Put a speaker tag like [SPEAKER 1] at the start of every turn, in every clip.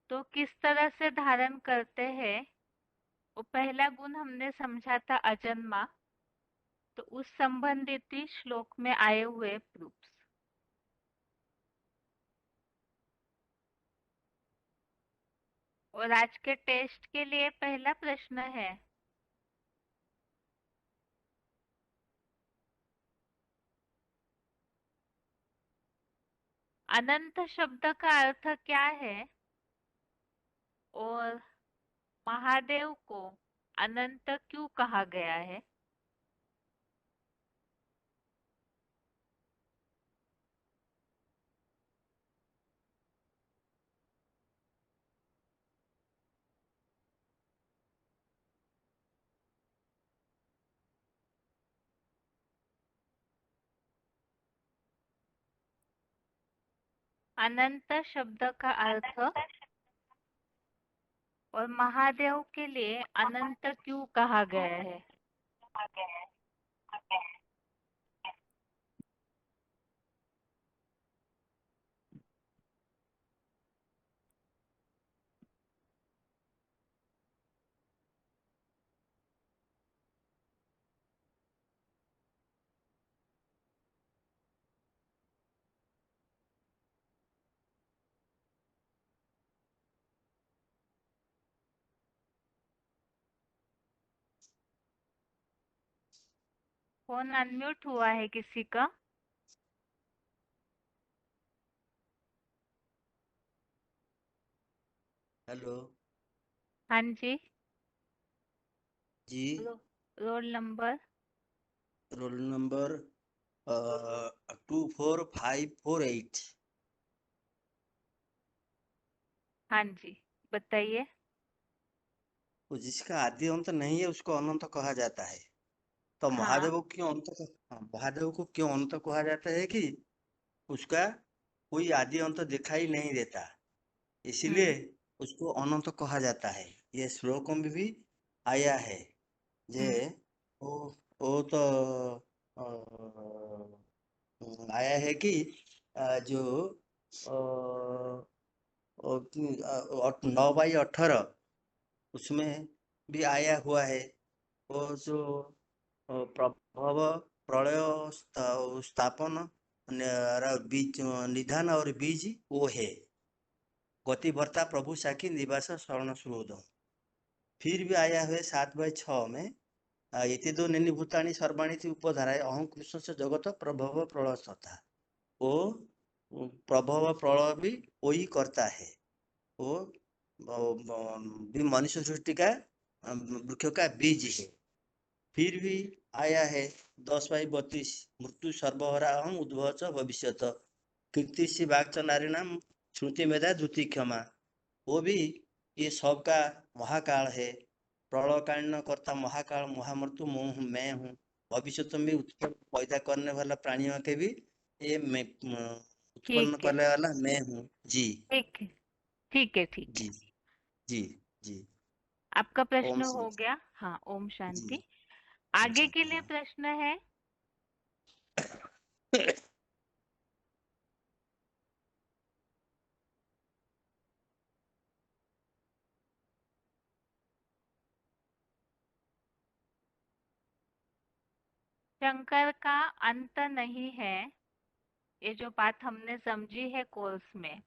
[SPEAKER 1] तो किस तरह से धारण करते हैं, वो पहला गुण हमने समझा था अजन्मा। तो उस संबंधित ही श्लोक में आए हुए प्रूफ्स। और आज के टेस्ट के लिए पहला प्रश्न है, अनंत शब्द का अर्थ क्या है और महादेव को अनंत क्यों कहा गया है? अनंत शब्द का अर्थ और महादेव के लिए अनंत क्यों कहा गया है? फोन अनम्यूट हुआ है किसी का?
[SPEAKER 2] हेलो।
[SPEAKER 1] हाँ जी।
[SPEAKER 2] जी।
[SPEAKER 1] रो, रोल नंबर।
[SPEAKER 2] Roll number 24548।
[SPEAKER 1] हाँ जी, बताइए।
[SPEAKER 2] वो जिसका आदि अंत नहीं है उसको अनंत कहा जाता है। तो
[SPEAKER 1] हाँ।
[SPEAKER 2] महादेव को क्यों हाँ, महादेव को क्यों अनंत कहा जाता है कि उसका कोई आदि अंत दिखाई नहीं देता, इसीलिए
[SPEAKER 1] हम्म।
[SPEAKER 2] उसको अनंत कहा जाता है। ये श्लोक में भी आया है। जे
[SPEAKER 1] हम्म।
[SPEAKER 2] वो वो तो आया है कि जो अ, 9/18 उसमें भी आया हुआ है। वो जो प्रभव प्रलय स्थापन बीज निधान और बीज वो है गतिभर्ता प्रभु साखी निवास शरण सुहृद। फिर भी आया हुआ 7/6 में इति दो निनि भूतानि सर्वाणि इति उपधाराय अहं कृष्ण से जगत प्रभव प्रलय तथा। वो प्रभव प्रलय भी वही करता है। वो भी मनुष्य सृष्टि का वृक्ष का बीज है। फिर भी आया है 10/32 मृत्यु सर्वहरा अहम उद्भव च भविष्यत कीर्ति सी वाक्च नारी नाम श्रुति मेधा द्युति क्षमा। वो भी ये सबका महाकाल है। प्रलयकालीन कर्ता महाकाल महामृत्यु मैं हूँ। भविष्य में उत्पन्न पैदा करने वाला प्राणियों के भी ये मैं उत्पन्न
[SPEAKER 1] ठीक है।
[SPEAKER 2] करने वाला मैं हूँ जी।
[SPEAKER 1] ठीक है। ठीक है। ठीक
[SPEAKER 2] जी।
[SPEAKER 1] है।
[SPEAKER 2] जी। जी।
[SPEAKER 1] आपका प्रश्न
[SPEAKER 2] ओम
[SPEAKER 1] हो
[SPEAKER 2] शांति।
[SPEAKER 1] गया। हाँ, ओम
[SPEAKER 2] जी।
[SPEAKER 1] शांति।
[SPEAKER 2] ओम
[SPEAKER 1] आगे के
[SPEAKER 2] शांति।
[SPEAKER 1] लिए
[SPEAKER 2] हाँ।
[SPEAKER 1] प्रश्न है, शंकर का अंत नहीं है। ये जो बात हमने समझी है कोर्स में,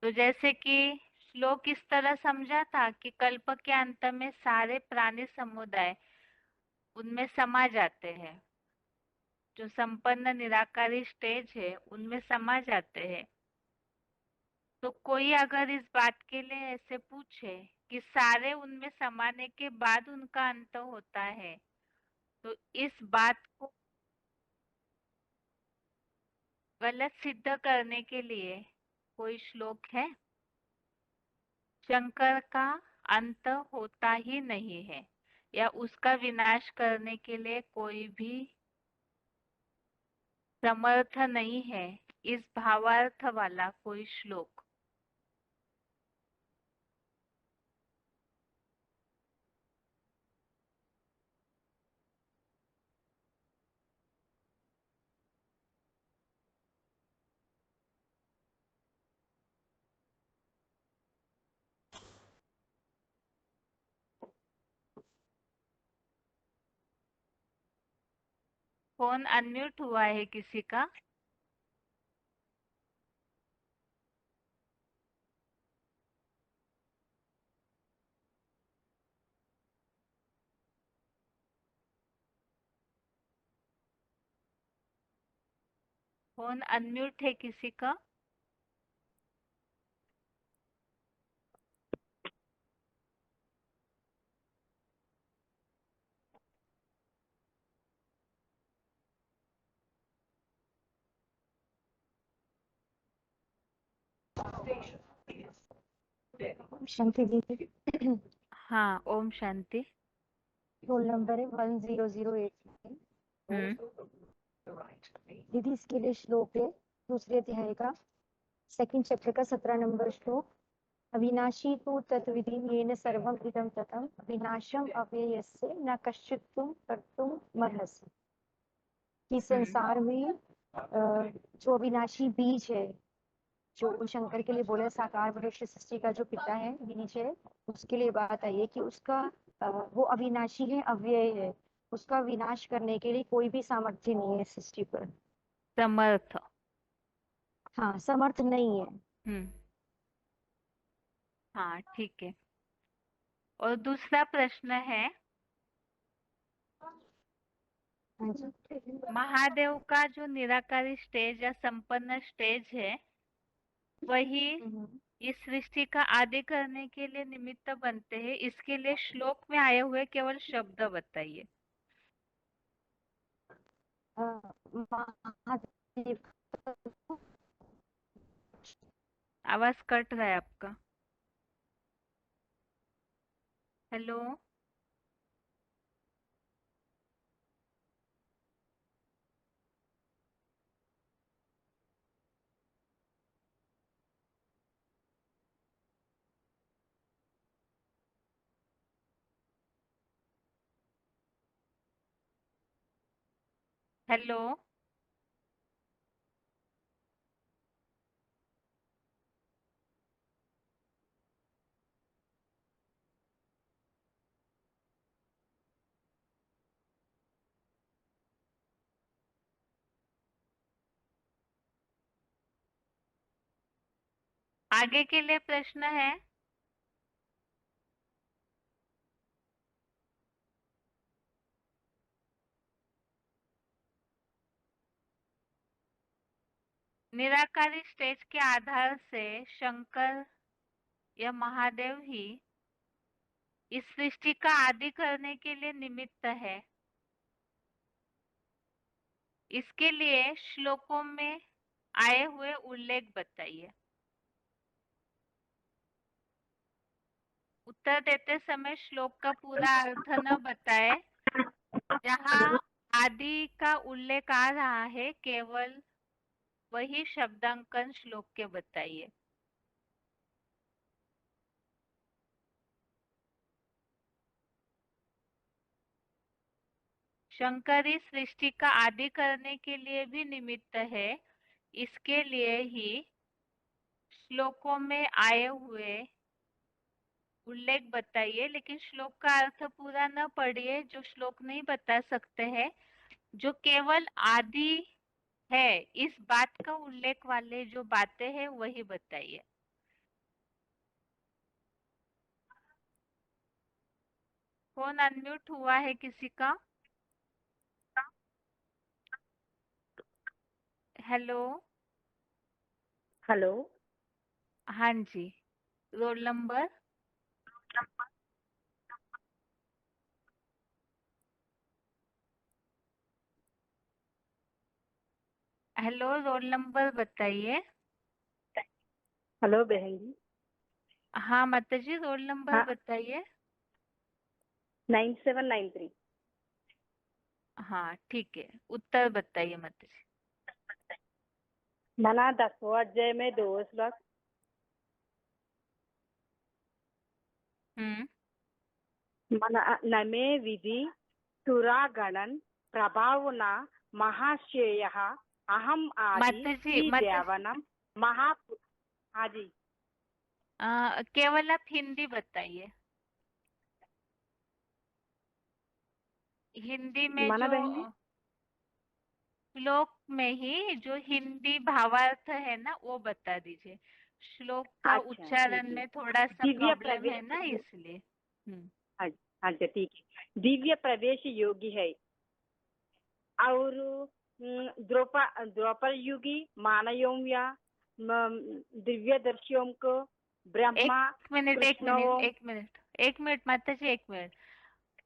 [SPEAKER 1] तो जैसे कि श्लोक इस तरह समझा था कि कल्प के अंत में सारे प्राणी समुदाय उनमें समा जाते हैं। जो संपन्न निराकारी स्टेज है उनमें समा जाते हैं। तो कोई अगर इस बात के लिए ऐसे पूछे कि सारे उनमें समाने के बाद उनका अंत होता है, तो इस बात को गलत सिद्ध करने के लिए कोई श्लोक है? शंकर का अंत होता ही नहीं है, या उसका विनाश करने के लिए कोई भी समर्थ नहीं है, इस भावार्थ वाला कोई श्लोक? फोन अनम्यूट हुआ है किसी का? फोन अनम्यूट है किसी का?
[SPEAKER 3] शांति दीदी।
[SPEAKER 1] हाँ, ओम शांति।
[SPEAKER 3] रोल नंबर है 10089। दीदी इसके लिए श्लोक है दूसरे अध्याय का सेकंड चैप्टर का 17 नंबर श्लोक। अविनाशी तु तत्विधि येन सर्वम इदं ततम् विनाशम अव्ययस्य न कश्चित् तुम कर्तुम मर्हसि। कि संसार में जो अविनाशी बीज है, जो शंकर के लिए बोले साकार वृक्ष सृष्टि का जो पिता है बीज है, उसके लिए बात आई है कि उसका वो अविनाशी है, अव्यय है। उसका विनाश करने के लिए कोई भी सामर्थ्य नहीं है सृष्टि पर।
[SPEAKER 1] समर्थ।
[SPEAKER 3] हाँ, समर्थ नहीं है।
[SPEAKER 1] हाँ, ठीक है। और दूसरा प्रश्न है,
[SPEAKER 3] हाँ जी।
[SPEAKER 1] महादेव का जो निराकारी स्टेज या संपन्न स्टेज है, वही इस सृष्टि का आदि करने के लिए निमित्त बनते हैं। इसके लिए श्लोक में आए हुए केवल शब्द बताइए।
[SPEAKER 3] महादेव
[SPEAKER 1] आवाज कट रहा है आपका। हेलो। हेलो। आगे के लिए प्रश्न है, निराकारी स्टेज के आधार से शंकर या महादेव ही इस सृष्टि का आदि करने के लिए निमित्त है। इसके लिए श्लोकों में आए हुए उल्लेख बताइए। उत्तर देते समय श्लोक का पूरा अर्थ न बताए। जहाँ आदि का उल्लेख आ रहा है, केवल वही शब्दांकन श्लोक के बताइए। शंकर इस सृष्टि का आदि करने के लिए भी निमित्त है। इसके लिए ही श्लोकों में आए हुए उल्लेख बताइए, लेकिन श्लोक का अर्थ पूरा न पढ़िए। जो श्लोक नहीं बता सकते हैं, जो केवल आदि है इस बात का उल्लेख वाले जो बातें हैं वही बताइए। फोन अनम्यूट हुआ है किसी का? हेलो।
[SPEAKER 4] हेलो।
[SPEAKER 1] हाँ जी, roll number. Hello, roll number बताइए।
[SPEAKER 4] हेलो बहन जी।
[SPEAKER 1] हाँ माता जी, रोल नंबर
[SPEAKER 4] हाँ,
[SPEAKER 1] बताइए।
[SPEAKER 4] 9793।
[SPEAKER 1] हाँ ठीक है, उत्तर बताइए माता जी।
[SPEAKER 4] मना 10वां अध्याय में 2 श्लोक। मना नमे विधि सुरागणन प्रभावना महाशेयः अहम आदि
[SPEAKER 1] माता जी,
[SPEAKER 4] ही देवनम महा। हाँ जी।
[SPEAKER 1] केवल आप हिंदी बताइए। हिंदी में
[SPEAKER 4] मना
[SPEAKER 1] जो
[SPEAKER 4] बहन जी।
[SPEAKER 1] श्लोक में ही जो हिंदी भावार्थ है ना वो बता दीजिए। श्लोक का
[SPEAKER 4] अच्छा,
[SPEAKER 1] उच्चारण
[SPEAKER 4] ठीक है।
[SPEAKER 1] में थोड़ा सा
[SPEAKER 4] दिव्य
[SPEAKER 1] प्रॉब्लम है ना
[SPEAKER 4] प्रवेश
[SPEAKER 1] इसलिए।
[SPEAKER 4] अच्छा, ठीक है। दिव्य प्रवेश योगी है और द्रौपद युगी मानयोम्या दिव्य दर्शियों को ब्रह्मा
[SPEAKER 1] एक मिनट माता जी, एक मिनट।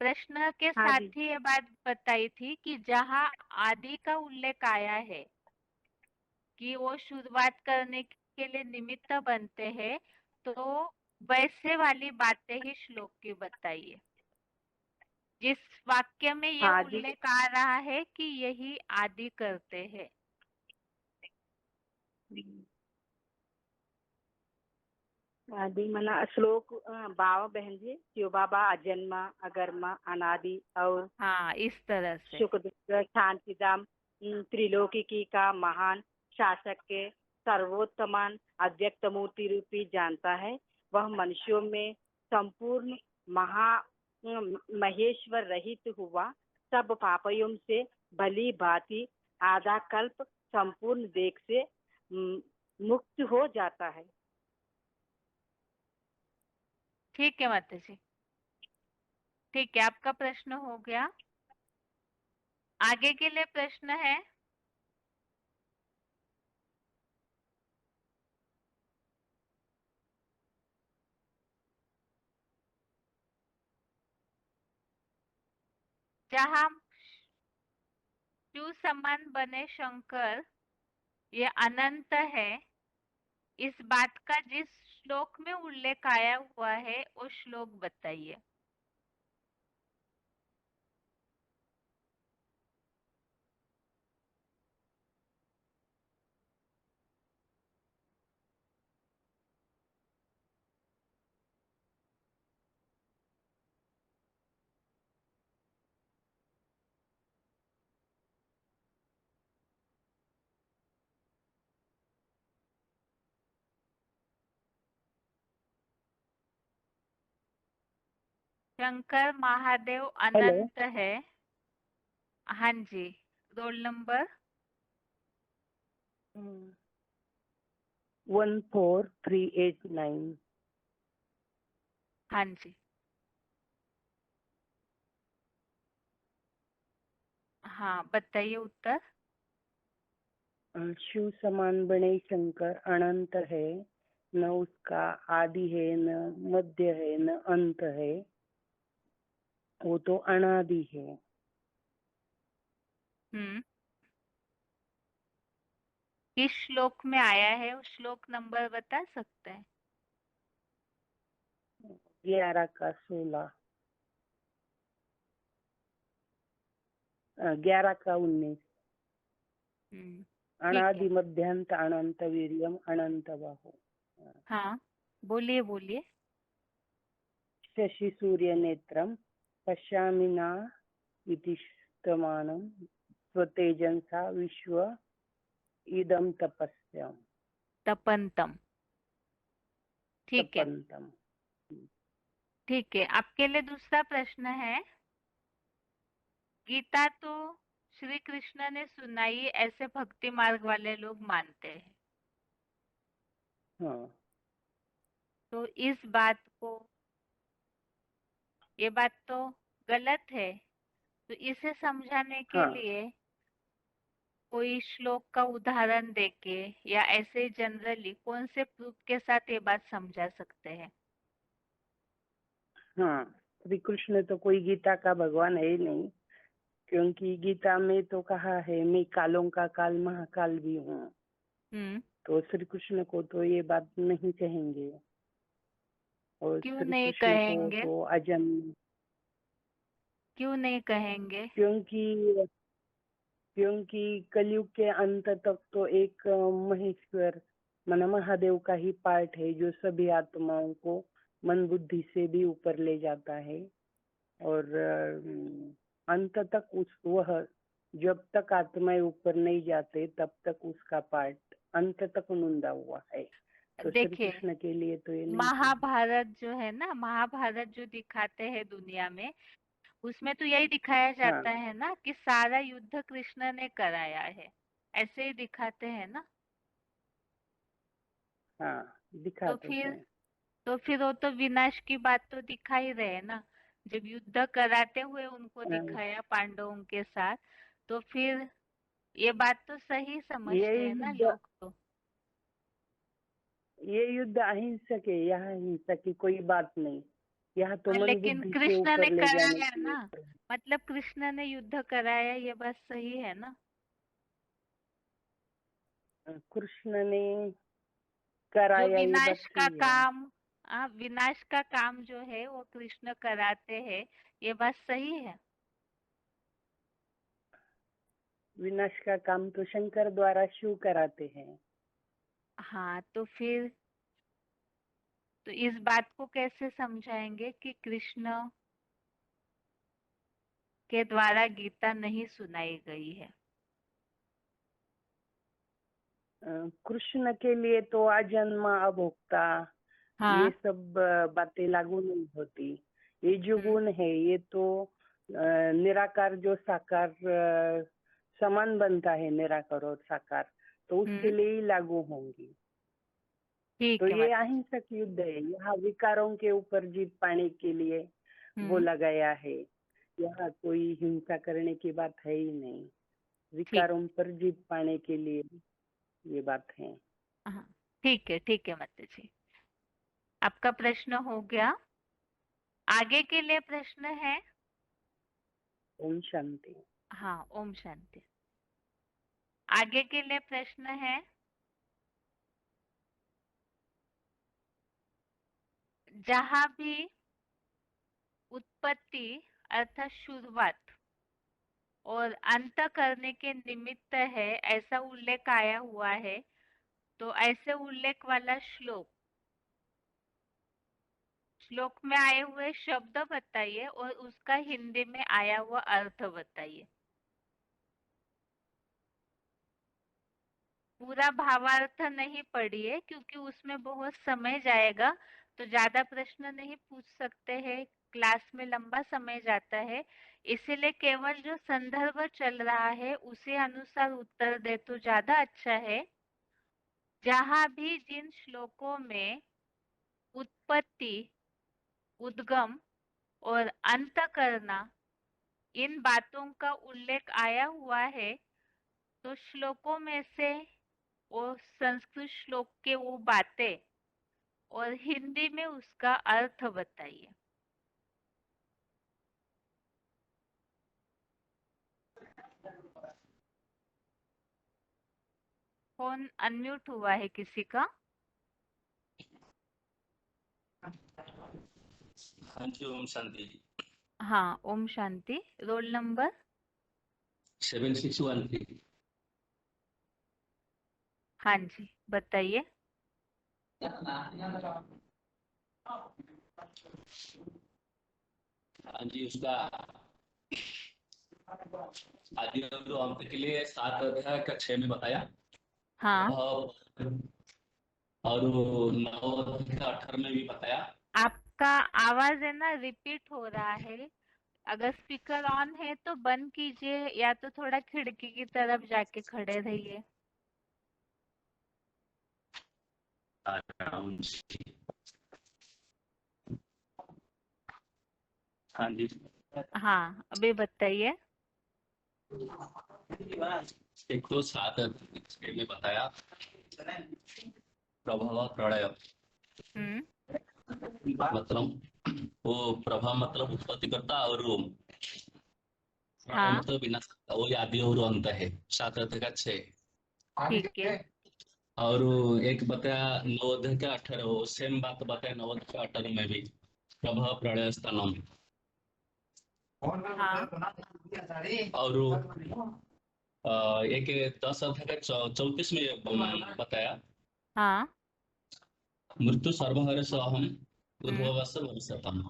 [SPEAKER 1] प्रश्न के
[SPEAKER 4] हाँ
[SPEAKER 1] साथ
[SPEAKER 4] जी।
[SPEAKER 1] ही ये बात बताई थी कि जहाँ आदि का उल्लेख आया है कि वो शुरुआत करने के लिए निमित्त बनते हैं, तो वैसे वाली बातें ही श्लोक की बताइए। जिस वाक्य में ये
[SPEAKER 4] हाँ जी।
[SPEAKER 1] उल्लेख आ रहा है कि यही आदि करते हैं।
[SPEAKER 4] आदि मना श्लोक बाबा बहन जी, शिव बाबा अजन्मा अगर्मा अनादि और
[SPEAKER 1] हाँ, इस तरह से।
[SPEAKER 4] सुख दुख शांतिदाम त्रिलोकी का महान शासक के सर्वोत्तमान अव्यक्त मूर्ति रूपी जानता है। वह मनुष्यों में संपूर्ण महेश्वर रहित हुआ सब पापयों से भली भांति आधा कल्प संपूर्ण देख से मुक्त हो जाता है।
[SPEAKER 1] ठीक है माता जी, ठीक है, आपका प्रश्न हो गया। आगे के लिए प्रश्न है। जहाँ शिव समान बने शंकर ये अनंत है, इस बात का जिस श्लोक में उल्लेख आया हुआ है वो श्लोक बताइए। शंकर महादेव अनंत है। हाँ जी, रोल नंबर
[SPEAKER 5] 14389।
[SPEAKER 1] हाँ जी, हाँ बताइए उत्तर।
[SPEAKER 5] शिव समान बने शंकर अनंत है, न उसका आदि है, न मध्य है, न अंत है, वो तो अनादि है।
[SPEAKER 1] किस श्लोक में आया है, उस श्लोक नंबर बता सकते हैं?
[SPEAKER 5] 11 का 16, 11 का 19। अनादि मध्यांत अनंत वीर्यम अनंत बाहु।
[SPEAKER 1] हाँ बोलिए बोलिए।
[SPEAKER 5] शशि सूर्य नेत्रम पश्यामि न इति स्तमानं स्वतेजंसा विश्व इदं तपस्याम
[SPEAKER 1] तपंतम। ठीक है,
[SPEAKER 5] तपंतम।
[SPEAKER 1] ठीक है। आपके लिए दूसरा प्रश्न है। गीता तो श्री कृष्ण ने सुनाई ऐसे भक्ति मार्ग वाले लोग मानते हैं।
[SPEAKER 5] हाँ।
[SPEAKER 1] तो इस बात को, ये बात तो गलत है, तो इसे समझाने के
[SPEAKER 5] हाँ।
[SPEAKER 1] लिए कोई श्लोक का उदाहरण देके या ऐसे जनरली कौन से प्रूफ के साथ ये बात समझा सकते हैं?
[SPEAKER 5] हाँ, श्री कृष्ण तो कोई गीता का भगवान है ही नहीं, क्योंकि गीता में तो कहा है मैं कालों का काल महाकाल भी हूँ। तो श्री कृष्ण को तो ये बात नहीं कहेंगे। और
[SPEAKER 1] क्यों
[SPEAKER 5] श्री
[SPEAKER 1] नहीं
[SPEAKER 5] कृष्ण को
[SPEAKER 1] कहेंगे?
[SPEAKER 5] तो अजन्म।
[SPEAKER 1] क्यों नहीं कहेंगे?
[SPEAKER 5] क्योंकि कलयुग के अंत तक तो एक महेश्वर मन महादेव का ही पार्ट है जो सभी आत्माओं को मन बुद्धि से भी ऊपर ले जाता है। और अंत तक वह जब तक आत्माएं ऊपर नहीं जाते तब तक उसका पार्ट अंत तक नुंदा हुआ है। तो श्री
[SPEAKER 1] देखिए,
[SPEAKER 5] कृष्ण के लिए तो ये नहीं।
[SPEAKER 1] महाभारत जो है ना, महाभारत जो दिखाते हैं दुनिया में, उसमें तो यही दिखाया
[SPEAKER 5] हाँ
[SPEAKER 1] जाता है ना कि सारा युद्ध कृष्ण ने कराया है, ऐसे ही दिखाते हैं ना।
[SPEAKER 5] हाँ
[SPEAKER 1] तो
[SPEAKER 5] दिखाते
[SPEAKER 1] फिर
[SPEAKER 5] हैं।
[SPEAKER 1] वो तो विनाश की बात तो दिखा ही रहे हैं ना। जब युद्ध कराते हुए उनको
[SPEAKER 5] हाँ,
[SPEAKER 1] दिखाया पांडवों के साथ, तो फिर ये बात तो सही
[SPEAKER 5] ये
[SPEAKER 1] समझते हैं ना
[SPEAKER 5] युद्ध
[SPEAKER 1] लोग तो।
[SPEAKER 5] ये युद्ध अहिंसक है, यहाँ हिंसा की कोई बात नहीं। यहाँ तो
[SPEAKER 1] हाँ,
[SPEAKER 5] मन
[SPEAKER 1] लेकिन
[SPEAKER 5] बुद्धि से
[SPEAKER 1] कृष्ण ने
[SPEAKER 5] ऊपर ले जाने
[SPEAKER 1] कराया
[SPEAKER 5] के लिए
[SPEAKER 1] ना, मतलब कृष्ण ने युद्ध कराया, ये बात सही है ना।
[SPEAKER 5] कृष्ण ने
[SPEAKER 1] जो
[SPEAKER 5] कराया, ये बात
[SPEAKER 1] विनाश का
[SPEAKER 5] सही है।
[SPEAKER 1] काम, विनाश का काम जो है वो कृष्ण कराते हैं, ये बात सही है।
[SPEAKER 5] विनाश का काम तो शंकर द्वारा शिव कराते हैं।
[SPEAKER 1] हाँ, तो फिर तो इस बात को कैसे समझाएंगे कि कृष्ण के द्वारा गीता नहीं सुनाई गई है।
[SPEAKER 5] कृष्ण के लिए तो अजन्मा अभोक्ता ये
[SPEAKER 1] हाँ।
[SPEAKER 5] सब बातें लागू नहीं होती। ये जो
[SPEAKER 1] हम्म,
[SPEAKER 5] गुण है ये तो निराकार जो साकार समान बनता है, निराकार और साकार, तो उसके
[SPEAKER 1] हम्म,
[SPEAKER 5] लिए ही लागू होंगी। तो
[SPEAKER 1] ठीक है
[SPEAKER 5] ये
[SPEAKER 1] मतलब।
[SPEAKER 5] अहिंसक युद्ध है, यहाँ विकारों के ऊपर जीत पाने के लिए
[SPEAKER 1] हम्म,
[SPEAKER 5] बोला गया है। यहाँ कोई हिंसा करने की बात है ही नहीं,
[SPEAKER 1] ठीक।
[SPEAKER 5] विकारों पर जीत पाने के लिए ये बात है।
[SPEAKER 1] हाँ, ठीक है माता जी। आपका प्रश्न हो गया। आगे के लिए प्रश्न है।
[SPEAKER 5] ओम शांति।
[SPEAKER 1] हाँ, ओम शांति। आगे के लिए प्रश्न है, जहां भी उत्पत्ति अर्थात शुरुआत और अंत करने के निमित्त है, ऐसा उल्लेख आया हुआ है, तो ऐसे उल्लेख वाला श्लोक में आए हुए शब्द बताइए और उसका हिंदी में आया हुआ अर्थ बताइए। पूरा भावार्थ नहीं पढ़िए क्योंकि उसमें बहुत समय जाएगा, तो ज्यादा प्रश्न नहीं पूछ सकते हैं, क्लास में लंबा समय जाता है। इसीलिए केवल जो संदर्भ चल रहा है उसी अनुसार उत्तर दे तो ज्यादा अच्छा है। जहां भी जिन श्लोकों में उत्पत्ति, उद्गम और अंत करना, इन बातों का उल्लेख आया हुआ है, तो श्लोकों में से वो संस्कृत श्लोक के वो बातें और हिंदी में उसका अर्थ बताइए। फोन अनम्यूट हुआ है किसी का?
[SPEAKER 6] हाँ जी, ओम शांति जी।
[SPEAKER 1] हाँ, ओम शांति। Roll number
[SPEAKER 6] 7613।
[SPEAKER 1] हाँ जी, बताइए।
[SPEAKER 6] हाँ जी, उसका आदि और अंत के लिए 7 अध्याय का 6 में बताया।
[SPEAKER 1] हाँ,
[SPEAKER 6] और 9 अध्याय का 18 में भी बताया।
[SPEAKER 1] आपका आवाज है ना रिपीट हो रहा है। अगर स्पीकर ऑन है तो बंद कीजिए, या तो थोड़ा खिड़की की तरफ जाके खड़े रहिए।
[SPEAKER 6] हाँ जी,
[SPEAKER 1] हाँ, अभी बताइए।
[SPEAKER 6] एक तो 7 अध्याय के 6 में बताया प्रभाव प्रलय।
[SPEAKER 1] हम्म,
[SPEAKER 6] मतलब वो प्रभाव मतलब उत्पत्ति करता, और वो प्रलय
[SPEAKER 1] हाँ,
[SPEAKER 6] मतलब विनाश करता। वो आदि और अंत है, 7 अध्याय का 6।
[SPEAKER 1] ठीक है।
[SPEAKER 6] और एक बताया 9 अध्याय का 18, वो सेम बात बताया 9 अध्याय का 18 में भी, प्रभाव प्रलय स्थानम।
[SPEAKER 1] हाँ,
[SPEAKER 6] और एक 10 अध्याय का 34 में बताया
[SPEAKER 1] हाँ,
[SPEAKER 6] मृत्यु सर्वहर सहम
[SPEAKER 1] हम्म,
[SPEAKER 6] उद्भवस्य भविष्यतम।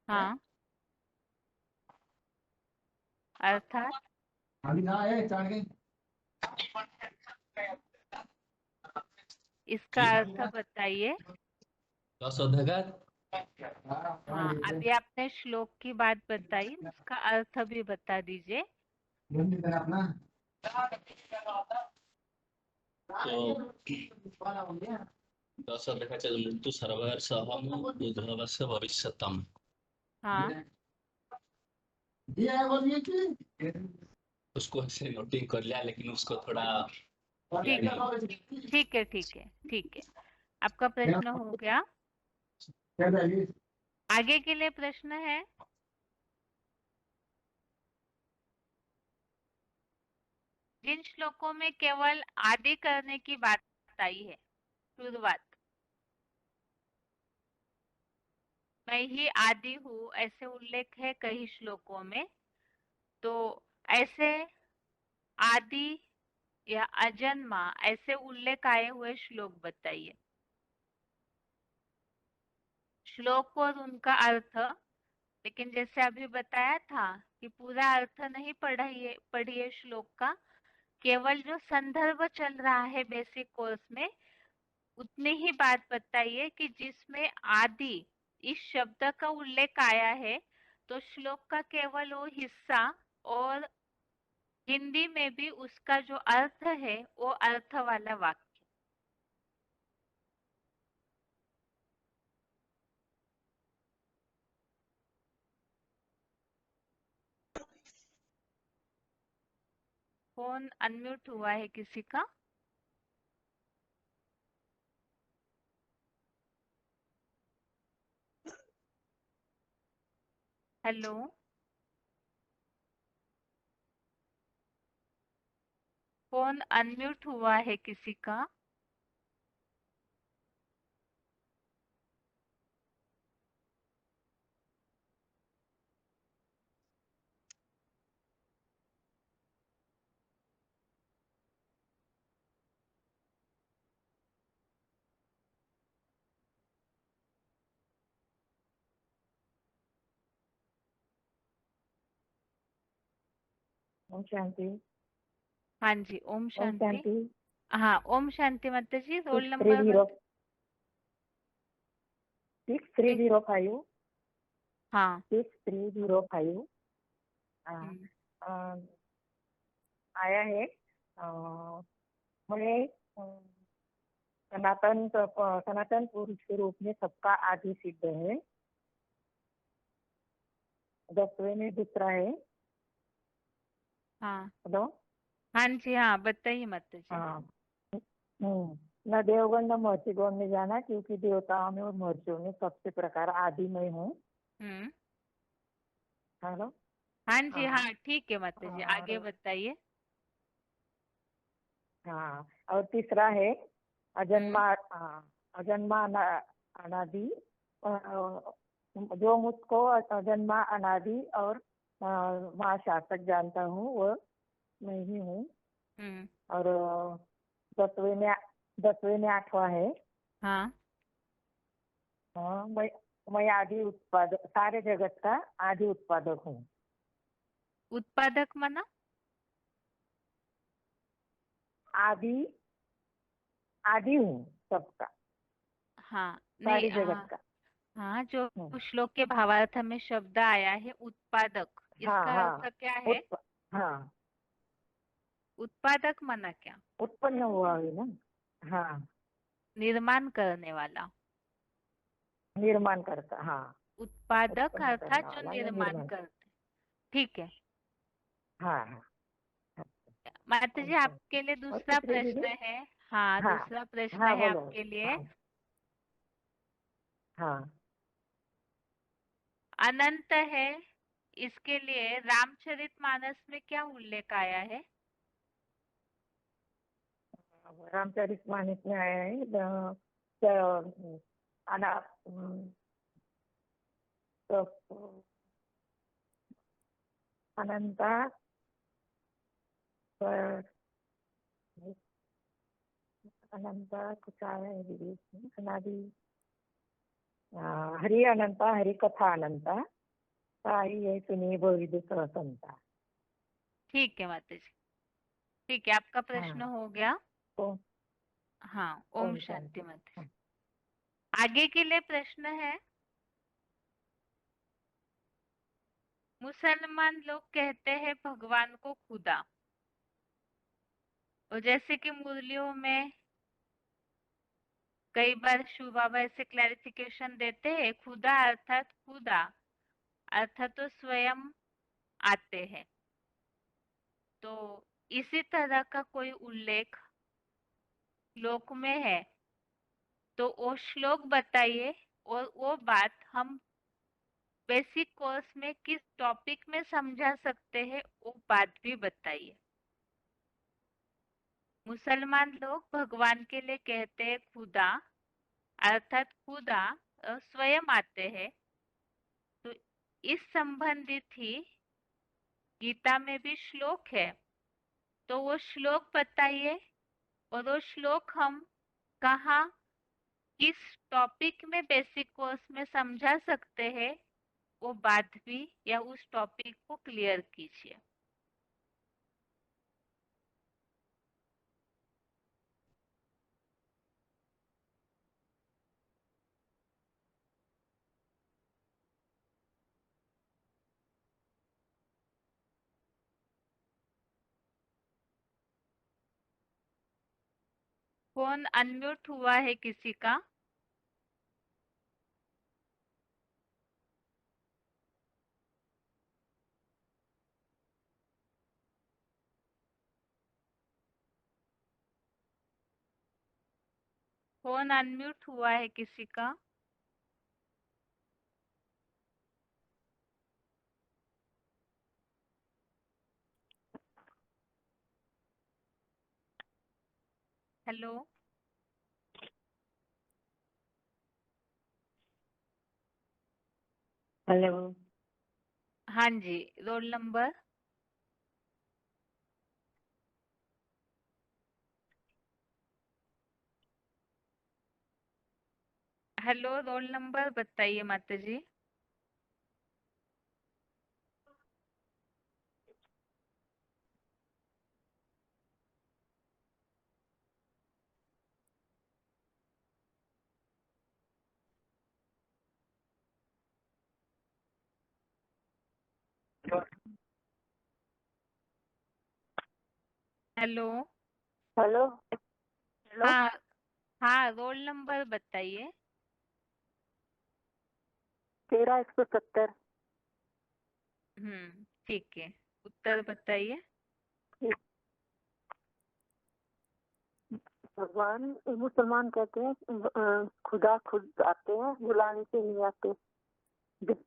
[SPEAKER 1] हाँ, अर्थात इसका अर्थ बताइए।
[SPEAKER 6] 10 अध्याय का
[SPEAKER 1] हाँ, अभी आपने श्लोक की बात बताई, उसका अर्थ भी बता दीजिए।
[SPEAKER 6] तो दस देखा मृत्यु सर्वहम उद्भवस्य भविष्यतम।
[SPEAKER 1] हाँ,
[SPEAKER 6] उसको ऐसे नोटिंग कर लिया, लेकिन उसको थोड़ा
[SPEAKER 1] ठीक है, ठीक है, ठीक है, ठीक है। आपका प्रश्न हो गया। आगे के लिए प्रश्न है। जिन श्लोकों में केवल आदि करने की बात आई है, शुरुआत, मैं ही आदि हूँ, ऐसे उल्लेख है कई श्लोकों में। तो ऐसे आदि या अजन्मा ऐसे उल्लेख आए हुए श्लोक बताइए। श्लोक और उनका अर्थ। लेकिन जैसे अभी बताया था कि पूरा अर्थ नहीं पढ़िए श्लोक का, केवल जो संदर्भ चल रहा है बेसिक कोर्स में, उतनी ही बात बताइए कि जिसमें आदि इस शब्द का उल्लेख आया है, तो श्लोक का केवल वो हिस्सा, और हिंदी में भी उसका जो अर्थ है वो अर्थ वाला वाक्य। फोन अनम्यूट हुआ है किसी का? हेलो, फोन अनम्यूट हुआ है किसी का?
[SPEAKER 7] ओम शांति।
[SPEAKER 1] हाँ जी, ओम
[SPEAKER 7] ओम
[SPEAKER 1] शांति।
[SPEAKER 7] शांति।
[SPEAKER 1] हाँ, ओम शांति माता जी। रोल
[SPEAKER 7] सिक्स
[SPEAKER 1] नंबर
[SPEAKER 7] 305
[SPEAKER 1] हाँ।
[SPEAKER 7] 6305
[SPEAKER 1] हम्म,
[SPEAKER 7] आया है। मैं सनातन पुरुष के रूप में सबका आदि सिद्ध है। 10वें में दूसरा है।
[SPEAKER 1] हाँ,
[SPEAKER 7] हेलो।
[SPEAKER 1] हाँ जी, हाँ बताइए माता जी।
[SPEAKER 7] हाँ। न देवगण न महर्षिगण में जाना, क्योंकि देवताओं में और महर्षियों में सबसे प्रकार आदि में हूँ।
[SPEAKER 1] हम्म,
[SPEAKER 7] हेलो।
[SPEAKER 1] हाँ जी,
[SPEAKER 7] हाँ।
[SPEAKER 1] हाँ ठीक है माता जी, आगे
[SPEAKER 7] और
[SPEAKER 1] बताइए।
[SPEAKER 7] हाँ, और तीसरा है अजन्मा। अजन्मा अनादि। जो मुझको अजन्मा अनादि और महाशासक जानता हूँ, वो मैं ही हूँ।
[SPEAKER 1] हम्म,
[SPEAKER 7] और 10वें में 8वां है।
[SPEAKER 1] हाँ,
[SPEAKER 7] मैं आदि उत्पादक, सारे जगत का आदि उत्पादक हूँ।
[SPEAKER 1] उत्पादक माना?
[SPEAKER 7] आदि आदि हूँ सबका,
[SPEAKER 1] हाँ, नहीं,
[SPEAKER 7] सारे जगत का।
[SPEAKER 1] हाँ, जो
[SPEAKER 7] हम्म।
[SPEAKER 1] श्लोक के भावार्थ में शब्द आया है उत्पादक,
[SPEAKER 7] हाँ
[SPEAKER 1] इसका
[SPEAKER 7] हाँ।
[SPEAKER 1] अर्थ क्या है?
[SPEAKER 7] हाँ,
[SPEAKER 1] उत्पादक माना क्या?
[SPEAKER 7] उत्पन्न हुआ है ना। हाँ,
[SPEAKER 1] निर्माण करने वाला।
[SPEAKER 7] निर्माण करता। हाँ,
[SPEAKER 1] उत्पादक
[SPEAKER 7] उत्पन्न करने
[SPEAKER 1] अर्थात जो
[SPEAKER 7] वाला या
[SPEAKER 1] निर्माण
[SPEAKER 7] निर्माण।
[SPEAKER 1] करते। ठीक है
[SPEAKER 7] हाँ हाँ।
[SPEAKER 1] माता जी,
[SPEAKER 7] अच्छा।
[SPEAKER 1] आपके लिए
[SPEAKER 7] और
[SPEAKER 1] दूसरा
[SPEAKER 7] तीसरे दीदी।
[SPEAKER 1] प्रश्न है। हाँ,
[SPEAKER 7] हाँ
[SPEAKER 1] दूसरा प्रश्न
[SPEAKER 7] हाँ,
[SPEAKER 1] है
[SPEAKER 7] बोलो।
[SPEAKER 1] आपके लिए।
[SPEAKER 7] हाँ हाँ।
[SPEAKER 1] अनंत है, इसके लिए रामचरितमानस में क्या उल्लेख आया है?
[SPEAKER 7] रामचरितमानस में आया है। च- अना तो अनंता अनंता कुछ आया है दीदी इसमें, अनादि। हरि अनंता, हरि कथा अनंता, साई है सुनी बहुविध संता।
[SPEAKER 1] ठीक है माता जी, ठीक है, आपका प्रश्न
[SPEAKER 7] हाँ।
[SPEAKER 1] हो गया।
[SPEAKER 7] तो
[SPEAKER 1] हाँ, ओम
[SPEAKER 7] ओम
[SPEAKER 1] शांति
[SPEAKER 7] शांति।
[SPEAKER 1] माता
[SPEAKER 7] हाँ।
[SPEAKER 1] जी। आगे के लिए प्रश्न है। मुसलमान लोग कहते हैं भगवान को खुदा, और जैसे कि मुरलियों में कई बार शिव बाबा ऐसे क्लैरिफिकेशन देते हैं, खुदा अर्थात खुदा अर्थात तो स्वयं आते हैं। तो इसी तरह का कोई उल्लेख श्लोक में है तो वो श्लोक बताइए, और वो बात हम बेसिक कोर्स में किस टॉपिक में समझा सकते हैं वो बात भी बताइए। मुसलमान लोग भगवान के लिए कहते हैं खुदा अर्थात खुदा स्वयं आते हैं। तो इस संबंधित ही गीता में भी श्लोक है, तो वो श्लोक बताइए, और वो श्लोक हम कहाँ किस टॉपिक में बेसिक कोर्स में समझा सकते हैं वो बात भी या उस टॉपिक को क्लियर कीजिए। फोन अनम्यूट हुआ है किसी का? फोन अनम्यूट हुआ है किसी का? Hello,
[SPEAKER 7] hello.
[SPEAKER 1] हाँ जी, roll number. Hello, roll number बताइए माता जी। Hello,
[SPEAKER 7] hello. हेलो।
[SPEAKER 1] हाँ हाँ, रोल नंबर बताइए।
[SPEAKER 7] 13,170।
[SPEAKER 1] ठीक है, उत्तर बताइए।
[SPEAKER 7] भगवान मुसलमान कहते हैं खुदा खुद आते हैं, बुलाने से नहीं आते। जब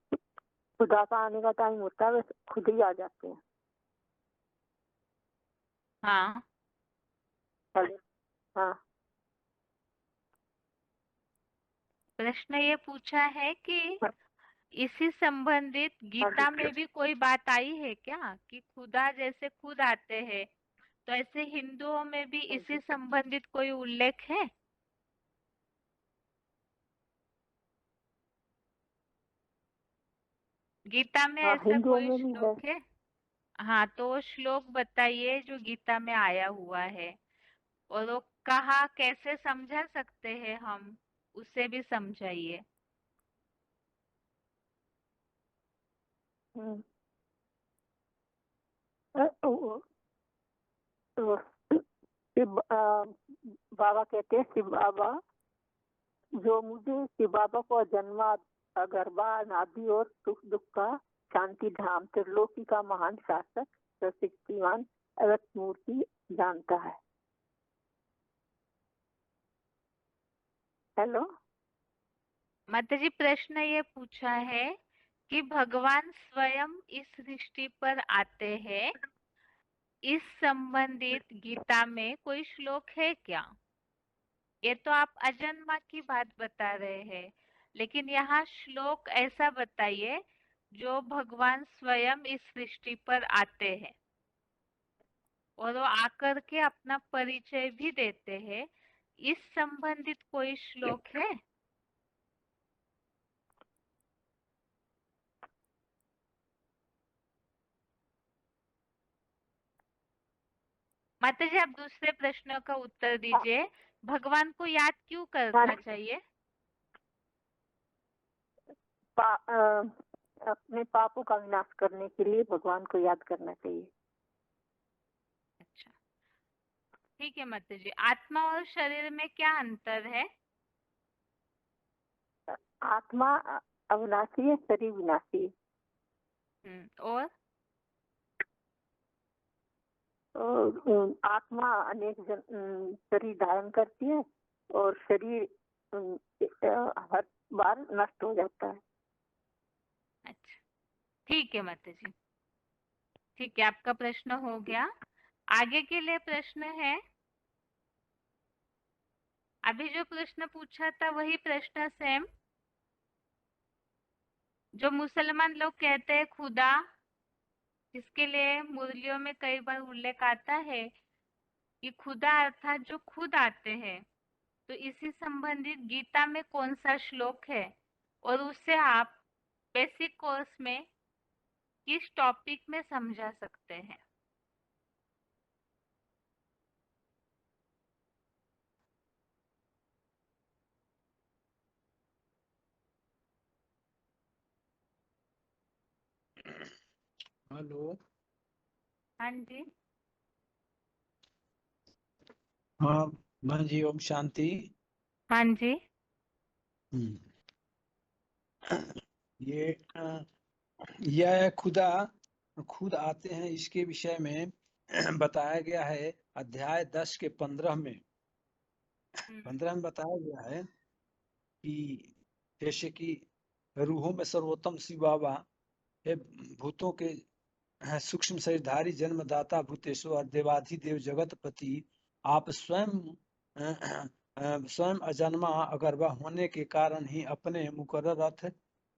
[SPEAKER 7] खुदा का आने का टाइम होता है वे खुद ही आ जाते हैं।
[SPEAKER 1] हाँ,
[SPEAKER 7] हेलो। हाँ।
[SPEAKER 1] प्रश्न ये पूछा है कि इसी संबंधित गीता में भी कोई बात आई है क्या कि खुदा जैसे खुद आते हैं, तो ऐसे हिंदुओं में भी इसी संबंधित कोई उल्लेख है? गीता में
[SPEAKER 7] हाँ,
[SPEAKER 1] ऐसा
[SPEAKER 7] हिंदुओं
[SPEAKER 1] कोई
[SPEAKER 7] में भी है।
[SPEAKER 1] श्लोक है? हाँ, तो वो श्लोक बताइए जो गीता में आया हुआ है, और वो कहा कैसे समझा सकते हैं हम, उसे भी समझाइए।
[SPEAKER 7] हम्म। तो बाबा कहते हैं शिव बाबा, जो मुझे शिव बाबा को जन्मा गर्भान आदि और सुख दुख का शांति धाम त्रिलोकी का महान शासक शक्तिमान अवत मूर्ति जानता है। हेलो।
[SPEAKER 1] माता जी, प्रश्न ये पूछा है कि भगवान स्वयं इस सृष्टि पर आते हैं, इस संबंधित गीता में कोई श्लोक है क्या? ये तो आप अजन्मा की बात बता रहे हैं, लेकिन यहाँ श्लोक ऐसा बताइए जो भगवान स्वयं इस सृष्टि पर आते हैं और वो आकर के अपना परिचय भी देते हैं, इस संबंधित कोई श्लोक है? माता जी, आप दूसरे प्रश्न का उत्तर दीजिए। भगवान को याद क्यों करना चाहिए?
[SPEAKER 7] अपने पापों का विनाश करने के लिए भगवान को याद करना चाहिए।
[SPEAKER 1] अच्छा, ठीक है माता जी। आत्मा और शरीर में क्या अंतर है?
[SPEAKER 7] आत्मा अविनाशी है, शरीर विनाशी है।
[SPEAKER 1] और
[SPEAKER 7] आत्मा अनेक शरीर धारण करती है और शरीर हर बार नष्ट हो जाता है।
[SPEAKER 1] अच्छा, ठीक है माता जी। ठीक है, आपका प्रश्न हो गया। आगे के लिए प्रश्न है, अभी जो प्रश्न पूछा था वही प्रश्न सेम। जो मुसलमान लोग कहते हैं खुदा, जिसके लिए मुरलियों में कई बार उल्लेख आता है कि खुदा अर्थात जो खुद आते हैं, तो इसी संबंधित गीता में कौन सा श्लोक है और उससे आप बेसिक कोर्स में किस टॉपिक में समझा सकते हैं?
[SPEAKER 8] हेलो।
[SPEAKER 1] हाँ जी।
[SPEAKER 8] हाँ बहन जी, ओम शांति।
[SPEAKER 1] हाँ जी।
[SPEAKER 8] हम्म, यह खुदा खुद आते हैं, इसके विषय में बताया गया है अध्याय 10 के 15 में। 15 में बताया गया है कि जैसे कि रूहों में सर्वोत्तम शिव बाबा है, भूतों के सूक्ष्म शरीरधारी जन्मदाता भूतेश्वर देवाधिदेव जगतपति, आप स्वयं अजन्मा अगरबा होने के कारण ही अपने मुकर्रर रथ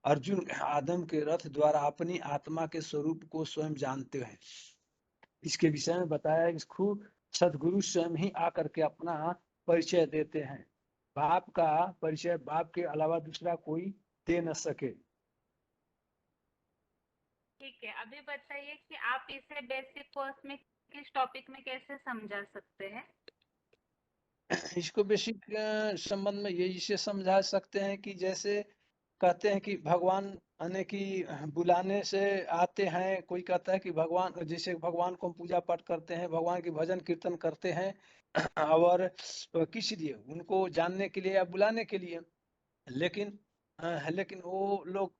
[SPEAKER 8] अर्जुन आदम के रथ द्वारा अपनी आत्मा के स्वरूप को स्वयं जानते हैं। इसके विषय में बताया कि खूब सदगुरु स्वयं ही आकर के अपना परिचय देते हैं। बाप का परिचय बाप के अलावा दूसरा कोई दे न सके।
[SPEAKER 1] ठीक है, अभी बताइए कि आप इसे बेसिक कोर्स में किस टॉपिक में कैसे समझा सकते हैं?
[SPEAKER 8] इसको बेसिक संबंध में यही से समझा सकते हैं कि जैसे कहते हैं कि भगवान आने की बुलाने से आते हैं। कोई कहता है कि भगवान, जैसे भगवान को हम पूजा पाठ करते हैं, भगवान की भजन कीर्तन करते हैं और किस लिए, उनको जानने के लिए या बुलाने के लिए। लेकिन वो लोग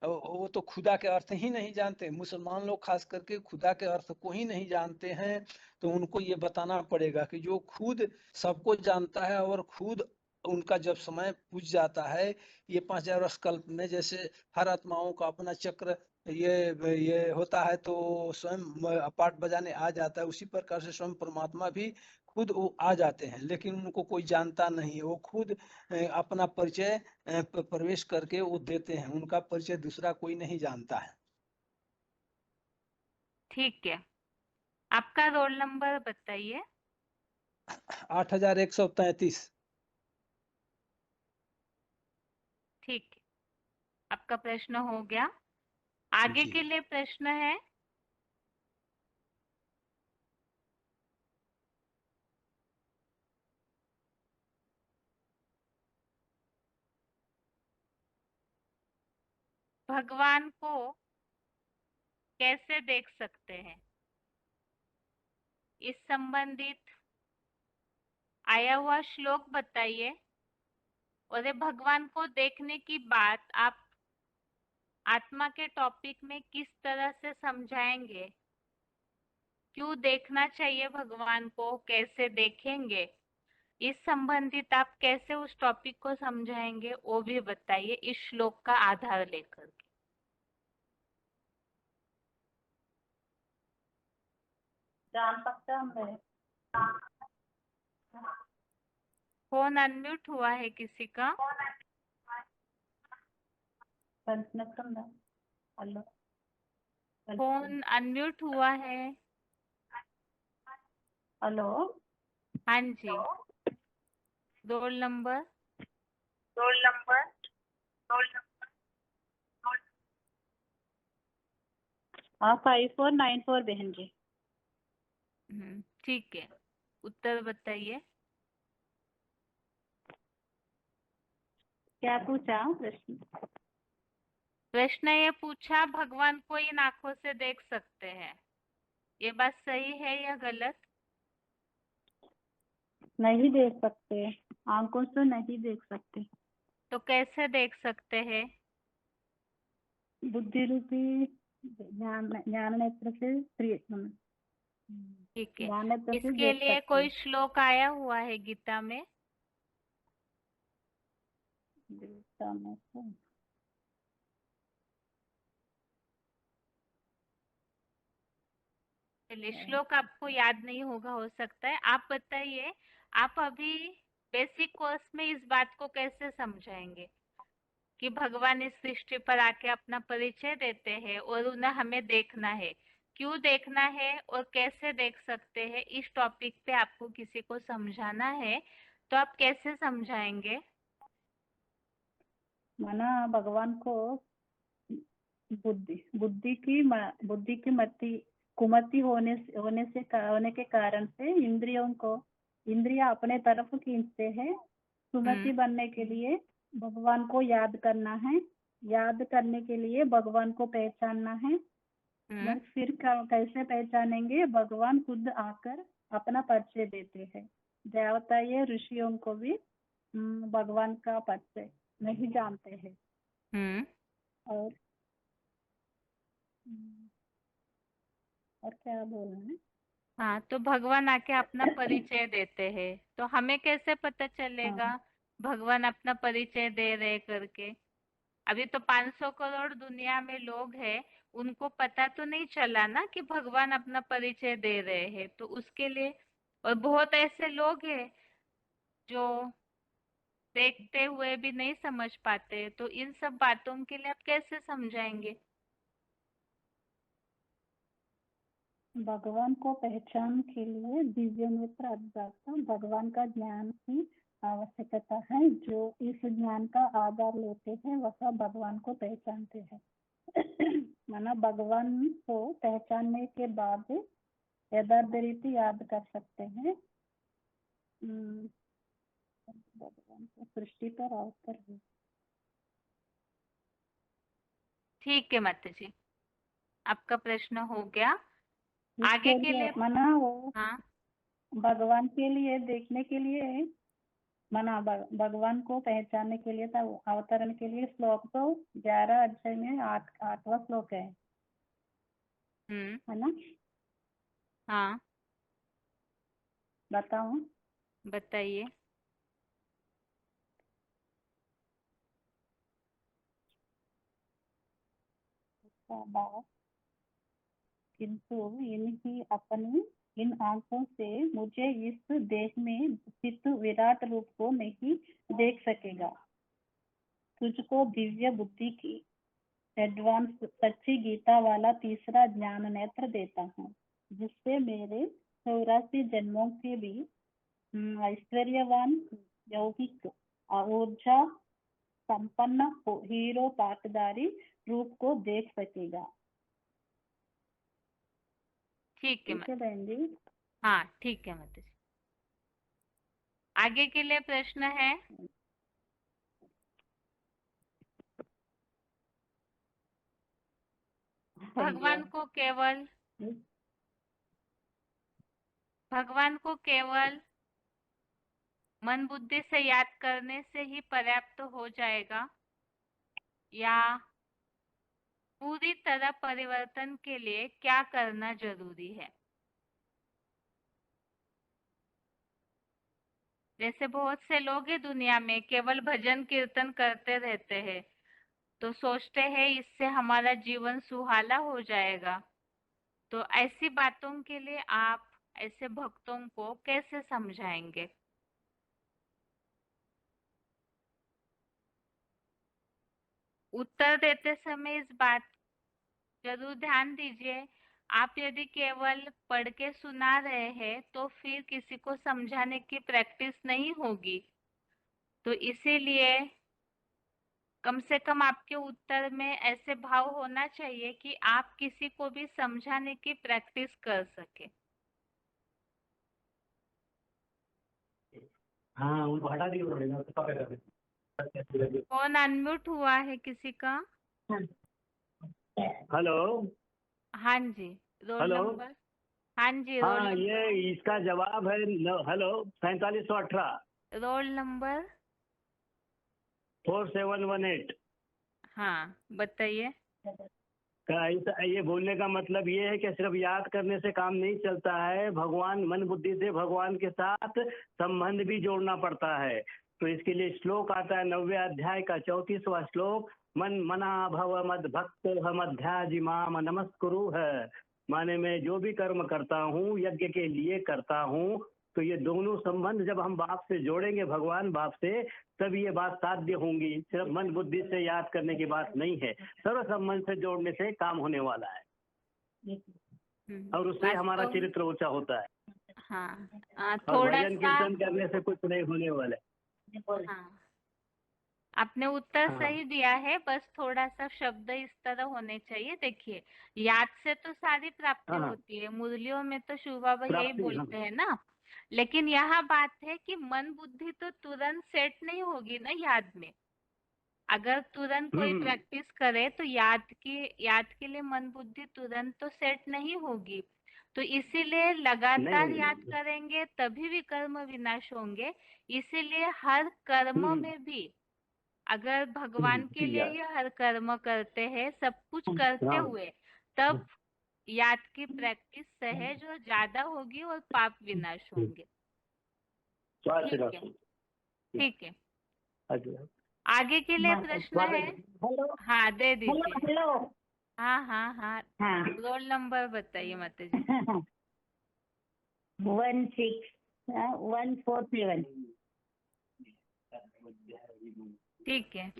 [SPEAKER 8] वो तो खुदा के अर्थ ही नहीं जानते। मुसलमान लोग खास करके खुदा के अर्थ को ही नहीं जानते हैं। तो उनको ये बताना पड़ेगा कि जो खुद सबको जानता है और खुद उनका जब समय पूछ जाता है, ये 5000 वर्ष कल्प में जैसे हर आत्माओं का अपना चक्र ये होता है, तो स्वयं पाठ बजाने आ जाता है। उसी प्रकार से स्वयं परमात्मा भी खुद वो आ जाते हैं, लेकिन उनको कोई जानता नहीं। वो खुद अपना परिचय प्रवेश करके वो देते हैं। उनका परिचय दूसरा कोई नहीं जानता है।
[SPEAKER 1] ठीक है, आपका रोल नंबर बताइए।
[SPEAKER 8] 8133।
[SPEAKER 1] ठीक है, आपका प्रश्न हो गया। आगे
[SPEAKER 8] जी।
[SPEAKER 1] के लिए प्रश्न है, भगवान को कैसे देख सकते हैं? इस संबंधित आया हुआ श्लोक बताइए। और ये भगवान को देखने की बात आप आत्मा के टॉपिक में किस तरह से समझाएंगे? क्यों देखना चाहिए भगवान को, कैसे देखेंगे? इस संबंधित आप कैसे उस टॉपिक को समझाएंगे, वो भी बताइए इस श्लोक का आधार लेकर के।
[SPEAKER 4] जान सकता हूँ।
[SPEAKER 1] फोन अनम्यूट हुआ है किसी का?
[SPEAKER 4] हेलो,
[SPEAKER 1] फोन अनम्यूट हुआ है।
[SPEAKER 4] हेलो।
[SPEAKER 1] हाँ जी, रोल नंबर।
[SPEAKER 4] हाँ, 5494 बहन जी।
[SPEAKER 1] ठीक है, उत्तर बताइए।
[SPEAKER 4] क्या पूछा प्रश्न?
[SPEAKER 1] प्रश्न ये पूछा भगवान को इन आंखों से देख सकते हैं, ये बात सही है या गलत?
[SPEAKER 9] नहीं देख सकते, आंखों से नहीं देख सकते।
[SPEAKER 1] तो कैसे देख सकते हैं?
[SPEAKER 9] बुद्धि रूपी ज्ञान ज्ञान नेत्र से
[SPEAKER 1] ठीक है,
[SPEAKER 9] ज्ञान नेत्र से
[SPEAKER 1] इसके
[SPEAKER 9] देख
[SPEAKER 1] लिए
[SPEAKER 9] सकते
[SPEAKER 1] कोई
[SPEAKER 9] हैं।
[SPEAKER 1] श्लोक आया हुआ है गीता में?
[SPEAKER 9] गीता में तो
[SPEAKER 1] चलिए, श्लोक आपको याद नहीं होगा, हो सकता है। आप बताइए, आप अभी बेसिक कोर्स में इस बात को कैसे समझाएंगे कि भगवान इस सृष्टि पर आके अपना परिचय देते हैं और उन्हें हमें देखना है, क्यों देखना है और कैसे देख सकते हैं? इस टॉपिक पे आपको किसी को समझाना है तो आप कैसे समझाएंगे?
[SPEAKER 9] माना भगवान को बुद्धि की मति कुमति होने के कारण से इंद्रियां अपने तरफ खींचते हैं। सुमति बनने के लिए भगवान को याद करना है, याद करने के लिए भगवान को पहचानना है। बस फिर कैसे पहचानेंगे? भगवान खुद आकर अपना परिचय देते हैं। देवता ये ऋषियों को भी भगवान का परिचय नहीं जानते हैं। और क्या बोलना है?
[SPEAKER 1] हाँ, तो भगवान आके अपना परिचय देते हैं, तो हमें कैसे पता चलेगा भगवान अपना परिचय दे रहे करके? अभी तो 500 करोड़ दुनिया में लोग हैं, उनको पता तो नहीं चला ना कि भगवान अपना परिचय दे रहे हैं, तो उसके लिए। और बहुत ऐसे लोग हैं जो देखते हुए भी नहीं समझ पाते, तो इन सब बातों के लिए आप कैसे समझाएंगे?
[SPEAKER 9] भगवान को पहचान के लिए दिव्य नेत्र अध्यात्म भगवान का ज्ञान की आवश्यकता है। जो इस ज्ञान का आधार लेते हैं वह भगवान को पहचानते हैं। माना भगवान को पहचानने के बाद यथार्थ रीति याद कर सकते हैं। भगवान को सृष्टि पर अवसर है।
[SPEAKER 1] ठीक है माता जी, आपका प्रश्न हो गया। आगे
[SPEAKER 9] इसके
[SPEAKER 1] के
[SPEAKER 9] लिए
[SPEAKER 1] लिए
[SPEAKER 9] माना वो
[SPEAKER 1] हाँ,
[SPEAKER 9] भगवान के लिए देखने के लिए माना भगवान को पहचानने के लिए था। अवतरण के लिए श्लोक तो 11 अध्याय में 8वां श्लोक है ना?
[SPEAKER 1] हाँ,
[SPEAKER 9] बताओ।
[SPEAKER 1] बताइए।
[SPEAKER 9] किंतु इन आंखों से मुझे इस देह में स्थित विराट रूप को नहीं देख सकेगा। तुझको दिव्य बुद्धि की एडवांस सच्ची गीता वाला तीसरा ज्ञान नेत्र देता हूँ, जिससे मेरे 84 जन्मों के भी ऐश्वर्यवान यौगिक ऊर्जा संपन्न हीरो पाटदारी रूप को देख सकेगा।
[SPEAKER 1] ठीक है
[SPEAKER 9] ठीक है बहन जी।
[SPEAKER 1] हाँ, ठीक है माता जी। आगे के लिए प्रश्न है? भगवान को केवल मन बुद्धि से याद करने से ही पर्याप्त हो जाएगा, या पूरी तरह परिवर्तन के लिए क्या करना जरूरी है? जैसे बहुत से लोग हैं दुनिया में केवल भजन कीर्तन करते रहते हैं, तो सोचते हैं इससे हमारा जीवन सुहाना हो जाएगा। तो ऐसी बातों के लिए आप ऐसे भक्तों को कैसे समझाएंगे? उत्तर देते समय इस बात जरूर ध्यान दीजिए, आप यदि केवल पढ़ के सुना रहे हैं तो फिर किसी को समझाने की प्रैक्टिस नहीं होगी। तो इसीलिए कम से कम आपके उत्तर में ऐसे भाव होना चाहिए कि आप किसी को भी समझाने की प्रैक्टिस कर सके।
[SPEAKER 10] हाँ उनको हटा दिया।
[SPEAKER 1] कौन अनम्यूट हुआ है किसी का?
[SPEAKER 10] हेलो
[SPEAKER 1] हाँ जी, रोल
[SPEAKER 10] हेलो
[SPEAKER 1] नंबर। हाँ जी, रोल
[SPEAKER 10] हाँ ये
[SPEAKER 1] नंबर।
[SPEAKER 10] इसका जवाब है हेलो 4718
[SPEAKER 1] रोल नंबर।
[SPEAKER 10] 4718
[SPEAKER 1] हाँ, बताइए।
[SPEAKER 10] ये बोलने का मतलब ये है कि सिर्फ याद करने से काम नहीं चलता है, भगवान मन बुद्धि से भगवान के साथ संबंध भी जोड़ना पड़ता है। तो इसके लिए श्लोक आता है 9वें अध्याय का 34वां श्लोक, मन मना भव मद भक्त मध्याजी माम नमस्कुरु है। माने मैं जो भी कर्म करता हूँ यज्ञ के लिए करता हूँ। तो ये दोनों संबंध जब हम बाप से जोड़ेंगे, भगवान बाप से, तब ये बात साध्य होंगी। सिर्फ मन बुद्धि से याद करने की बात नहीं है, सर्व संबंध से जोड़ने से काम होने वाला है और उससे हमारा
[SPEAKER 1] वास्तव में।
[SPEAKER 10] चरित्र ऊंचा होता है।
[SPEAKER 1] हाँ,
[SPEAKER 10] और
[SPEAKER 1] थोड़ा
[SPEAKER 10] भजन
[SPEAKER 1] सा।
[SPEAKER 10] कीर्तन करने से कुछ नहीं होने वाला है।
[SPEAKER 1] हाँ, आपने उत्तर
[SPEAKER 10] हाँ।
[SPEAKER 1] सही दिया है, बस थोड़ा सा शब्द इस तरह होने चाहिए। देखिए, याद से तो सारी प्राप्ति
[SPEAKER 10] हाँ
[SPEAKER 1] होती है, मुरलियों में तो शिव बाबा यही
[SPEAKER 10] प्राप्ति,
[SPEAKER 1] बोलते हैं ना। लेकिन यहाँ बात है कि मन बुद्धि तो तुरंत सेट नहीं होगी ना याद में। अगर तुरंत कोई प्रैक्टिस करे तो याद के लिए मन बुद्धि तुरंत तो सेट नहीं होगी। तो इसीलिए लगातार
[SPEAKER 10] नहीं
[SPEAKER 1] याद
[SPEAKER 10] होगी।
[SPEAKER 1] करेंगे तभी विकर्म विनाश होंगे। इसीलिए हर कर्म में भी अगर भगवान के लिए
[SPEAKER 10] याद।
[SPEAKER 1] ही हर कर्म करते हैं, सब कुछ करते
[SPEAKER 10] हाँ
[SPEAKER 1] हुए, तब याद की प्रैक्टिस सहज और ज्यादा होगी और पाप विनाश होंगे। ठीक है, ठीक है।
[SPEAKER 10] अच्छा।
[SPEAKER 1] आगे के लिए प्रश्न है?
[SPEAKER 7] हेलो
[SPEAKER 1] हाँ, दे
[SPEAKER 7] हेलो
[SPEAKER 1] दीजिए।
[SPEAKER 7] हेलो
[SPEAKER 1] हाँ हाँ हाँ,
[SPEAKER 7] हाँ
[SPEAKER 1] रोल नंबर बताइए माता जी।
[SPEAKER 7] 16147।
[SPEAKER 1] ठीक है,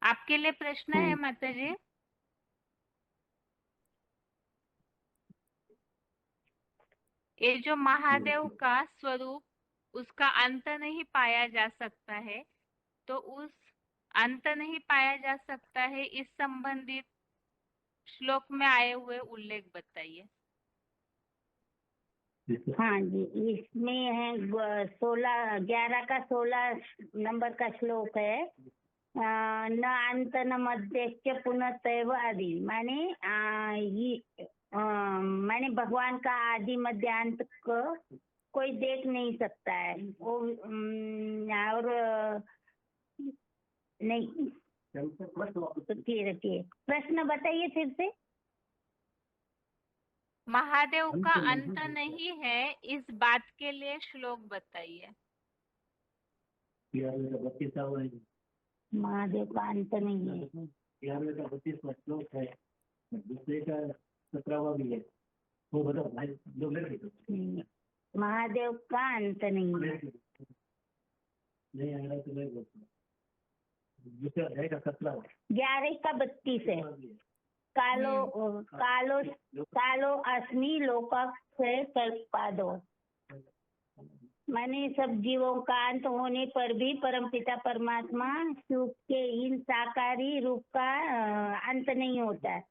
[SPEAKER 1] आपके लिए प्रश्न है माता जी। ये जो महादेव का स्वरूप, उसका अंत नहीं पाया जा सकता है, तो उस अंत नहीं पाया जा सकता है इस संबंधित श्लोक में आए हुए उल्लेख बताइए।
[SPEAKER 7] हाँ जी, इसमें है 11 का 16 नंबर का श्लोक है। न अंत न मध्य पुनः आदि, माने भगवान का आदि मध्य अंत को कोई देख नहीं सकता है वो। और नहीं, तो ठीक है, प्रश्न बताइए फिर से।
[SPEAKER 1] महादेव का अंत नहीं है इस बात के लिए श्लोक बताइए।
[SPEAKER 7] महादेव का अंत नहीं है।
[SPEAKER 10] 11वें का 32वां श्लोक है, दूसरे का 17वां भी है। वो बताओ भाई, जो ले रहे
[SPEAKER 7] महादेव का अंत नहीं है।
[SPEAKER 10] नहीं आ रहा तो मैं बोलता हूँ। दूसरा अध्याय का 17वां,
[SPEAKER 7] 11 का 32 है। कालो अस्मि लोकस्य कल्पादो, माने सब जीवों का अंत होने पर भी परमपिता परमात्मा शिव के इन साकारी रूप का अंत नहीं होता है।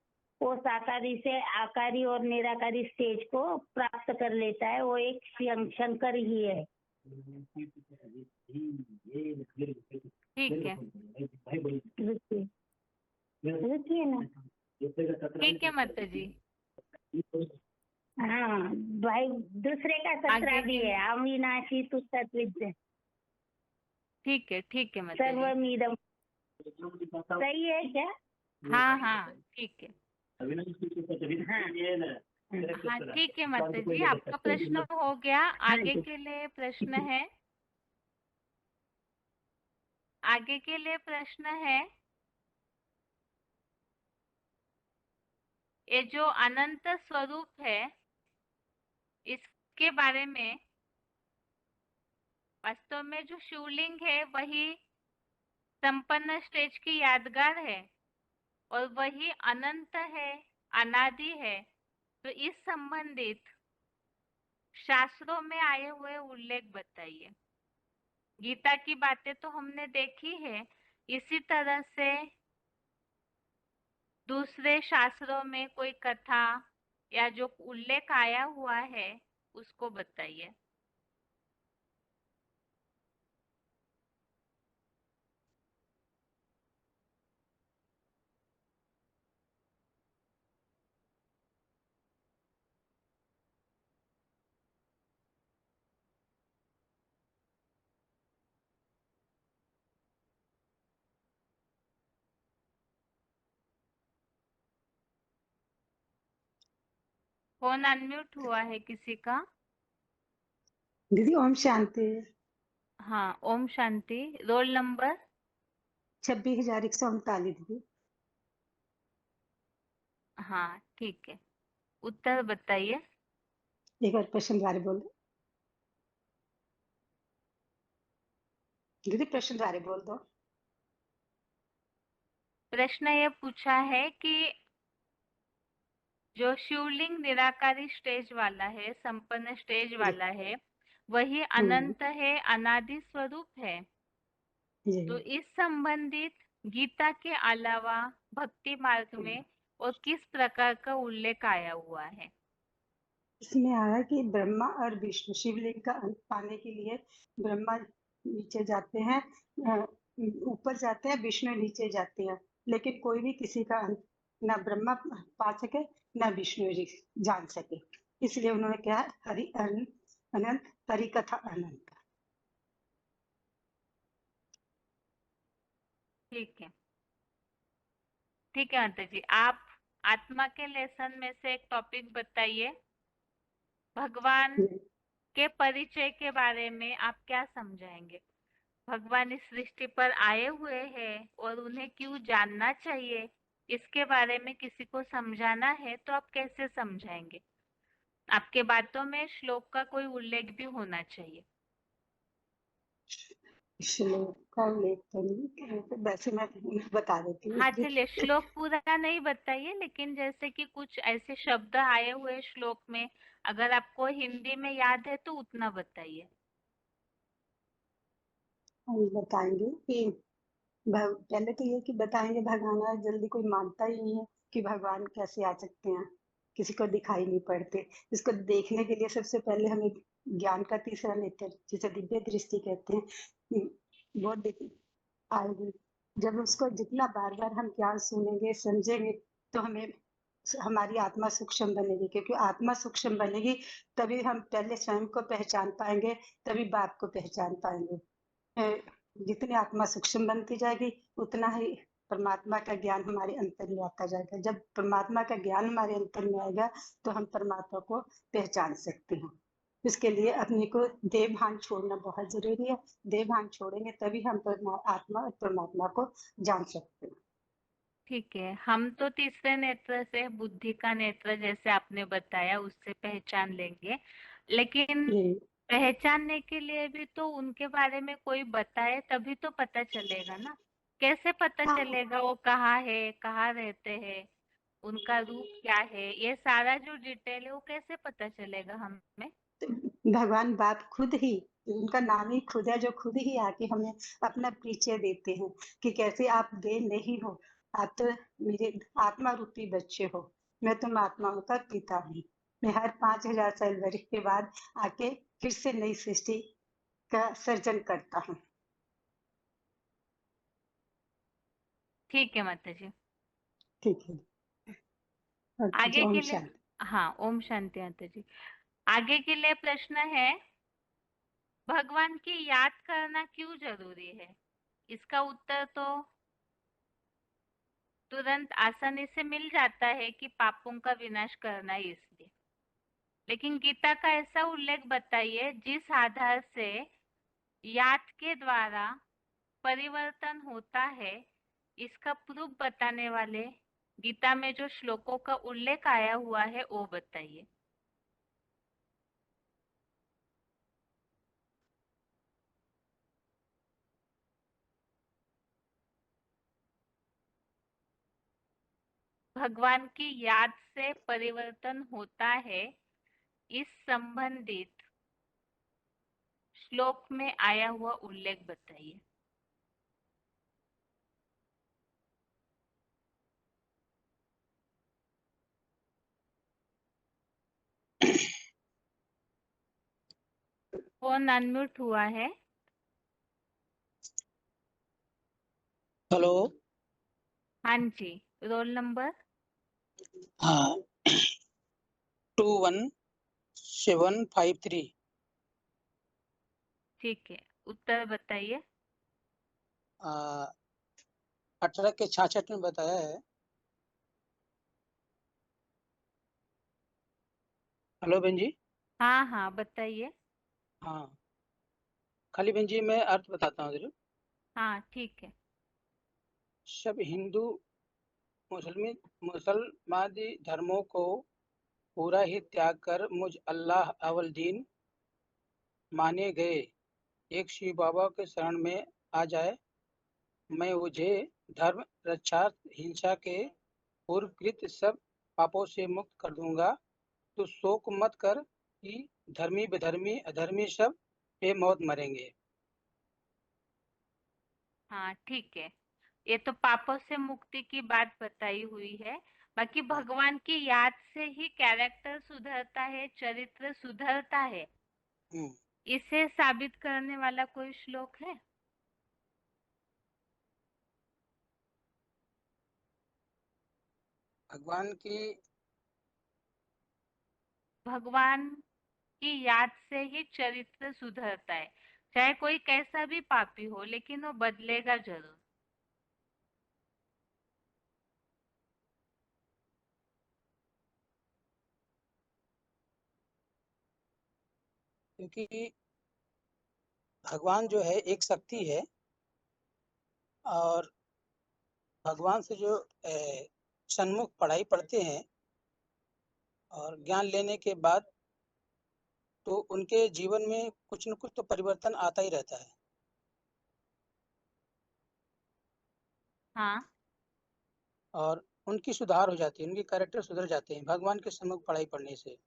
[SPEAKER 7] वो साकारी से आकारी और निराकारी स्टेज को प्राप्त कर लेता है। वो एक शंकर ही है।
[SPEAKER 1] ठीक है,
[SPEAKER 7] रुकिए ना।
[SPEAKER 1] ठीक है माता जी।
[SPEAKER 7] हाँ भाई, दूसरे का 17 भी
[SPEAKER 1] आगे
[SPEAKER 7] है। अविनाशी तु सत्विद्य
[SPEAKER 1] ठीक है माता जी।
[SPEAKER 7] सर्वमिदं, सही है क्या?
[SPEAKER 1] हाँ हाँ, ठीक है।
[SPEAKER 7] हाँ
[SPEAKER 1] हाँ, ठीक है माता जी, आपका प्रश्न हो गया। आगे के लिए प्रश्न है। आगे के लिए प्रश्न है, ये जो अनंत स्वरूप है, इसके बारे में वास्तव में जो शिवलिंग है वही संपन्न स्टेज की यादगार है और वही अनंत है, अनादि है। तो इस संबंधित शास्त्रों में आए हुए उल्लेख बताइए। गीता की बातें तो हमने देखी है, इसी तरह से दूसरे शास्त्रों में कोई कथा या जो उल्लेख आया हुआ है उसको बताइए। फोन अनम्यूट हुआ है किसी का?
[SPEAKER 11] दीदी ओम शांति।
[SPEAKER 1] हाँ, ओम शांति। Roll number?
[SPEAKER 11] 26,139 दीदी।
[SPEAKER 1] हाँ, ठीक है। उत्तर बताइए।
[SPEAKER 11] एक बार प्रश्न द्वारा बोल दो दीदी, प्रश्न द्वारा बोल दो।
[SPEAKER 1] प्रश्न ये पूछा है कि जो शिवलिंग निराकारी स्टेज वाला है, संपन्न स्टेज
[SPEAKER 11] जी
[SPEAKER 1] वाला है, वही अनंत है, अनादि स्वरूप है। तो
[SPEAKER 11] जी
[SPEAKER 1] इस संबंधित गीता के अलावा भक्ति मार्ग में और किस प्रकार का उल्लेख आया हुआ है?
[SPEAKER 11] इसमें आया कि ब्रह्मा और विष्णु शिवलिंग का अंत पाने के लिए ब्रह्मा नीचे जाते हैं, ऊपर जाते हैं, विष्णु नीचे जाते हैं, लेकिन कोई भी किसी का अंत ना ब्रह्मा पा सके ना विष्णु जी जान सके। इसलिए उन्होंने कहा हरि अनंत, अनंत हरि कथा अनंत।
[SPEAKER 1] ठीक है, ठीक है माता जी। आप आत्मा के लेसन में से एक टॉपिक बताइए। भगवान
[SPEAKER 11] जी।
[SPEAKER 1] के परिचय के बारे में आप क्या समझाएंगे? भगवान इस सृष्टि पर आए हुए हैं और उन्हें क्यों जानना चाहिए, इसके बारे में किसी को समझाना है तो आप कैसे समझाएंगे? आपके बातों में श्लोक का कोई उल्लेख भी होना चाहिए।
[SPEAKER 11] श्लोक का उल्लेख तो नहीं, वैसे मैं बता देती हूँ
[SPEAKER 1] हाँ चलिए, श्लोक पूरा नहीं बताइए, लेकिन जैसे कि कुछ ऐसे शब्द आए हुए श्लोक में, अगर आपको हिंदी में याद है तो उतना बताइए।
[SPEAKER 11] हम बताएंगे कि पहले तो ये कि बताएंगे भगवान जल्दी कोई मानता ही नहीं है कि भगवान कैसे आ सकते हैं, किसी को दिखाई नहीं पड़ते। इसको देखने के लिए सबसे पहले हमें ज्ञान का तीसरा नेत्र, जिसे दिव्य दृष्टि कहते हैं, वो आएगी। जब उसको जितना बार बार हम ज्ञान सुनेंगे समझेंगे तो हमें हमारी आत्मा सूक्ष्म बनेगी, क्योंकि आत्मा सूक्ष्म बनेगी तभी हम पहले स्वयं को पहचान पाएंगे, तभी बाप को पहचान पाएंगे। जितनी आत्मा सूक्ष्म बनती जाएगी उतना ही परमात्मा का ज्ञान हमारे अंतर में आता जाएगा। जब परमात्मा का ज्ञान हमारे अंतर में आएगा तो हम परमात्मा को पहचान सकते हैं। इसके लिए अपने को देह भान छोड़ना बहुत जरूरी है। देह भान छोड़ेंगे तभी हम आत्मा और परमात्मा को जान सकते हैं।
[SPEAKER 1] ठीक है, हम तो तीसरे नेत्र से, बुद्धि का नेत्र जैसे आपने बताया, उससे पहचान लेंगे, लेकिन पहचानने के लिए भी तो उनके बारे में कोई बताए तभी तो पता चलेगा ना। कैसे पता चलेगा वो कहाँ है, कहाँ रहते हैं, उनका रूप क्या है, ये सारा जो डिटेल है वो कैसे पता चलेगा हमें?
[SPEAKER 11] भगवान बाप खुद ही, उनका नाम ही खुद है, जो खुद ही आके हमें अपना परिचय देते हैं कि कैसे आप देह नहीं हो, आप तो मेरे आत्मा रूपी बच्चे हो, मैं तुम आत्माओं का पिता हूँ। मैं हर 5,000 साल वर्ष के बाद आके फिर से नई सृष्टि का सर्जन करता हूँ।
[SPEAKER 1] ठीक है माता जी।
[SPEAKER 11] ठीक है।
[SPEAKER 1] आगे
[SPEAKER 11] ओम
[SPEAKER 1] के लिए,
[SPEAKER 11] शांति।
[SPEAKER 1] हाँ ओम शांति माता जी। आगे के लिए प्रश्न है, भगवान की याद करना क्यों जरूरी है? इसका उत्तर तो तुरंत आसानी से मिल जाता है कि पापों का विनाश करना ही इसलिए, लेकिन गीता का ऐसा उल्लेख बताइए जिस आधार से याद के द्वारा परिवर्तन होता है। इसका प्रूफ बताने वाले गीता में जो श्लोकों का उल्लेख आया हुआ है वो बताइए। भगवान की याद से परिवर्तन होता है, इस संबंधित श्लोक में आया हुआ उल्लेख बताइए। फोन अनम्यूट हुआ है।
[SPEAKER 8] हेलो।
[SPEAKER 1] हाँ जी, रोल नंबर?
[SPEAKER 12] हाँ 21753।
[SPEAKER 1] ठीक है, उत्तर बताइए।
[SPEAKER 12] 18 के 66 में बताया है। हेलो बहन जी।
[SPEAKER 1] हाँ हाँ बताइए।
[SPEAKER 12] हाँ, खाली बहन जी मैं अर्थ बताता हूँ जरूर।
[SPEAKER 1] हाँ ठीक है।
[SPEAKER 12] सब हिंदू मुसलमानी धर्मों को पूरा ही त्याग कर मुझ अल्लाह अवल दीन माने गए एक शिव बाबा के शरण में आ जाए, मैं मुझे धर्म रक्षा हिंसा के पूर्वकृत सब पापों से मुक्त कर दूंगा। तो शोक मत कर कि धर्मी बेधर्मी अधर्मी सब बेमौत मरेंगे।
[SPEAKER 1] हाँ ठीक है। ये तो पापों से मुक्ति की बात बताई हुई है। बाकी भगवान की याद से ही कैरेक्टर सुधरता है, चरित्र सुधरता है, इसे साबित करने वाला कोई श्लोक है? भगवान की याद से ही चरित्र सुधरता है। चाहे कोई कैसा भी पापी हो, लेकिन वो बदलेगा जरूर।
[SPEAKER 12] क्योंकि भगवान जो है एक शक्ति है, और भगवान से जो सन्मुख पढ़ाई पढ़ते हैं और ज्ञान लेने के बाद तो उनके जीवन में कुछ न कुछ तो परिवर्तन आता ही रहता है।
[SPEAKER 1] हाँ
[SPEAKER 12] और उनकी सुधार हो जाती है, उनके कैरेक्टर सुधर जाते हैं भगवान के सन्मुख पढ़ाई पढ़ने से।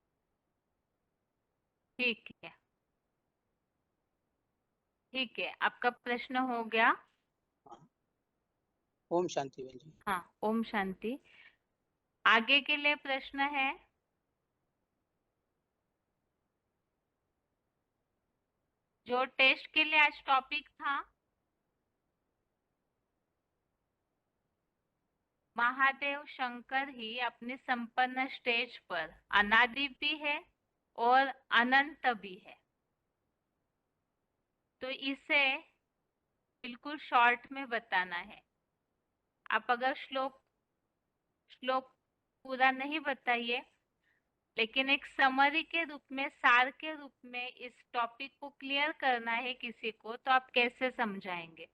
[SPEAKER 1] ठीक है। ठीक है, आपका प्रश्न हो गया।
[SPEAKER 12] ओम शांति बहन जी।
[SPEAKER 1] हाँ ओम शांति। आगे के लिए प्रश्न है? जो टेस्ट के लिए आज टॉपिक था, महादेव शंकर ही अपनी संपन्न स्टेज पर अनादि भी है और अनंत भी है। तो इसे बिल्कुल शॉर्ट में बताना है। आप अगर श्लोक पूरा नहीं बताइए, लेकिन एक समरी के रूप में, सार के रूप में इस टॉपिक को क्लियर करना है किसी को, तो आप कैसे समझाएंगे?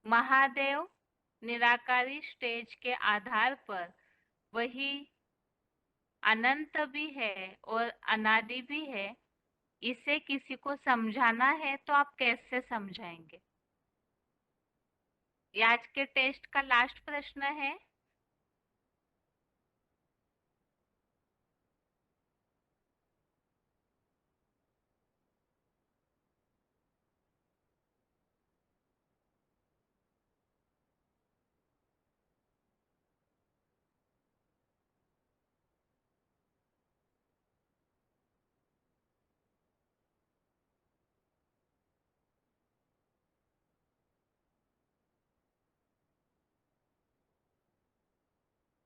[SPEAKER 1] महादेव निराकारी स्टेज के आधार पर वही अनंत भी है और अनादि भी है। इसे किसी को समझाना है तो आप कैसे समझाएंगे? ये आज के टेस्ट का लास्ट प्रश्न है।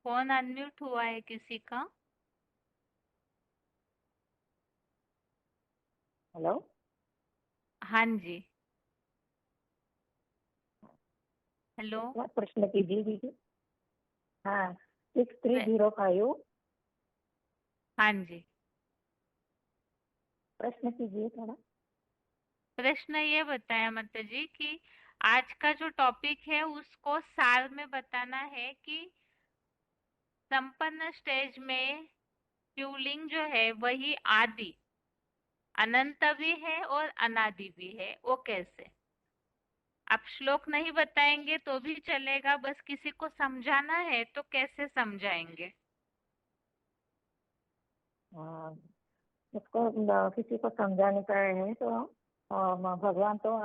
[SPEAKER 1] फोन अनम्यूट हुआ है किसी का?
[SPEAKER 13] हेलो।
[SPEAKER 1] हाँ जी, हेलो।
[SPEAKER 13] क्या प्रश्न कीजिए दीदी। हाँ, 6305।
[SPEAKER 1] हाँ जी,
[SPEAKER 13] प्रश्न कीजिए थोड़ा।
[SPEAKER 1] प्रश्न ये बताया माता जी कि आज का जो टॉपिक है उसको सार में बताना है कि संपन्न स्टेज में शिवलिंग जो है वही आदि अनंत भी है और अनादि भी है। वो कैसे? आप श्लोक नहीं बताएंगे तो भी चलेगा, बस किसी को समझाना है तो कैसे समझाएंगे?
[SPEAKER 13] हाँ, इसको किसी को समझाने का है तो भगवान तो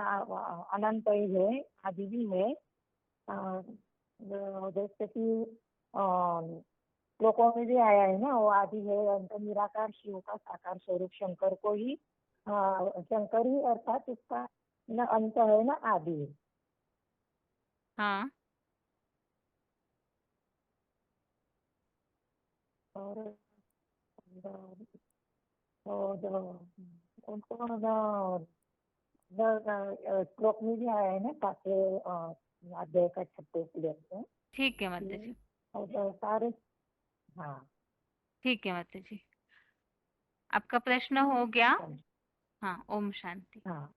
[SPEAKER 13] अनंत ही है, आदि भी है। जैसे कि श्लोकों में भी आया है ना, वो आदि है, अंत निराकार शिव का साकार स्वरूप शंकर को ही, शंकर ही अर्थात इसका न अंत है ना आदि है।
[SPEAKER 1] हाँ
[SPEAKER 13] और उनको श्लोक में भी आया है ना, 5वें अध्याय का 36 श्लोक में।
[SPEAKER 1] ठीक है माता जी।
[SPEAKER 13] और सारे, हाँ,
[SPEAKER 1] ठीक है माता जी, आपका प्रश्न हो गया। हाँ, ओम शांति।
[SPEAKER 13] हाँ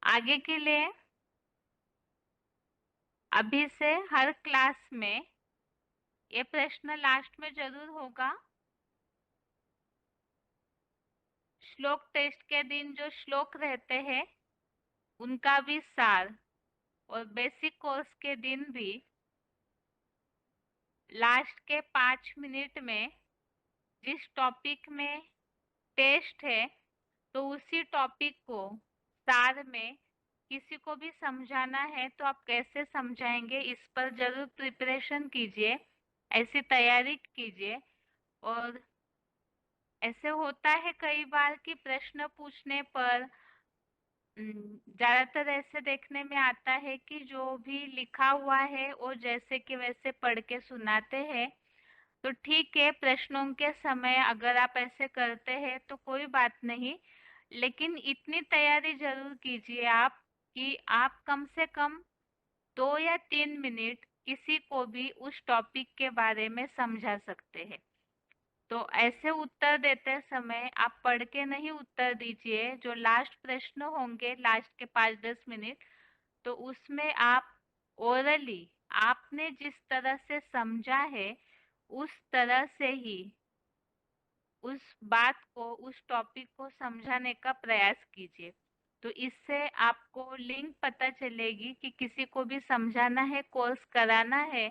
[SPEAKER 1] आगे के लिए अभी से हर क्लास में ये प्रश्न लास्ट में जरूर होगा। श्लोक टेस्ट के दिन जो श्लोक रहते हैं उनका भी सार, और बेसिक कोर्स के दिन भी लास्ट के 5 मिनट में जिस टॉपिक में टेस्ट है तो उसी टॉपिक को सार में किसी को भी समझाना है तो आप कैसे समझाएंगे, इस पर जरूर प्रिपरेशन कीजिए, ऐसी तैयारी कीजिए। और ऐसे होता है कई बार कि प्रश्न पूछने पर ज्यादातर ऐसे देखने में आता है कि जो भी लिखा हुआ है वो जैसे कि वैसे पढ़ के सुनाते हैं। तो ठीक है, प्रश्नों के समय अगर आप ऐसे करते हैं तो कोई बात नहीं, लेकिन इतनी तैयारी जरूर कीजिए आप कि आप कम से कम 2 या 3 मिनट किसी को भी उस टॉपिक के बारे में समझा सकते हैं। तो ऐसे उत्तर देते समय आप पढ़ के नहीं उत्तर दीजिए। जो लास्ट प्रश्न होंगे लास्ट के 5-10 मिनट, तो उसमें आप ओरली आपने जिस तरह से समझा है उस तरह से ही उस बात को, उस टॉपिक को समझाने का प्रयास कीजिए। तो इससे आपको लिंक पता चलेगी कि किसी को भी समझाना है, कोर्स कराना है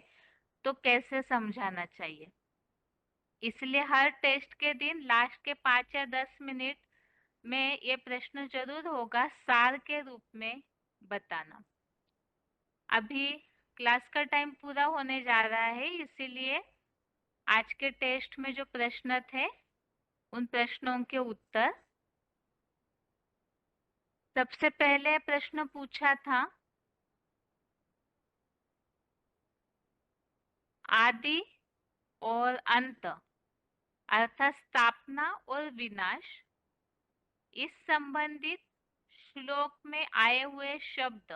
[SPEAKER 1] तो कैसे समझाना चाहिए। इसलिए हर टेस्ट के दिन लास्ट के 5 या 10 मिनट में ये प्रश्न जरूर होगा, सार के रूप में बताना। अभी क्लास का टाइम पूरा होने जा रहा है, इसीलिए आज के टेस्ट में जो प्रश्न थे उन प्रश्नों के उत्तर। सबसे पहले प्रश्न पूछा था आदि और अंत अर्थात स्थापना और विनाश, इस संबंधित श्लोक में आए हुए शब्द,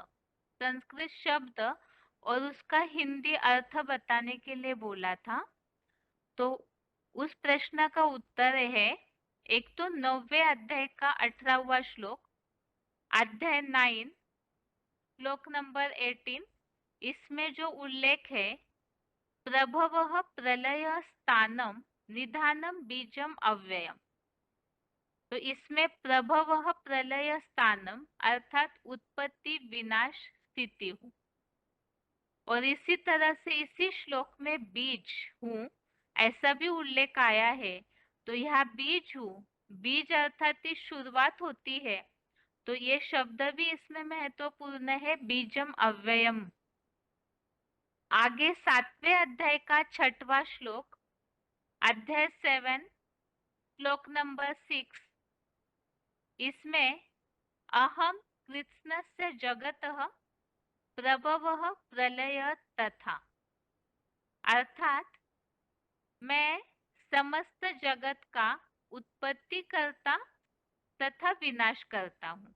[SPEAKER 1] संस्कृत शब्द और उसका हिंदी अर्थ बताने के लिए बोला था। तो उस प्रश्न का उत्तर है, एक तो 9वें अध्याय का 18वां श्लोक, अध्याय 9 श्लोक नंबर 18, इसमें जो उल्लेख है प्रभवः प्रलय स्थानम निधानम बीजम अव्ययम। तो इसमें प्रभवः प्रलय स्थानम अर्थात उत्पत्ति विनाश स्थिति हूँ, और इसी तरह से इसी श्लोक में बीज हूँ ऐसा भी उल्लेख आया है। तो यहाँ बीज हूँ, बीज अर्थात ही शुरुआत होती है, तो ये शब्द भी इसमें महत्वपूर्ण है, बीजम अव्ययम। आगे 7वें अध्याय का 6वां श्लोक, अध्याय 7 श्लोक नंबर 6, इसमें अहम कृत्स्नस्य जगतः प्रभवः प्रलय तथा, अर्थात मैं समस्त जगत का उत्पत्ति करता तथा विनाश करता हूँ।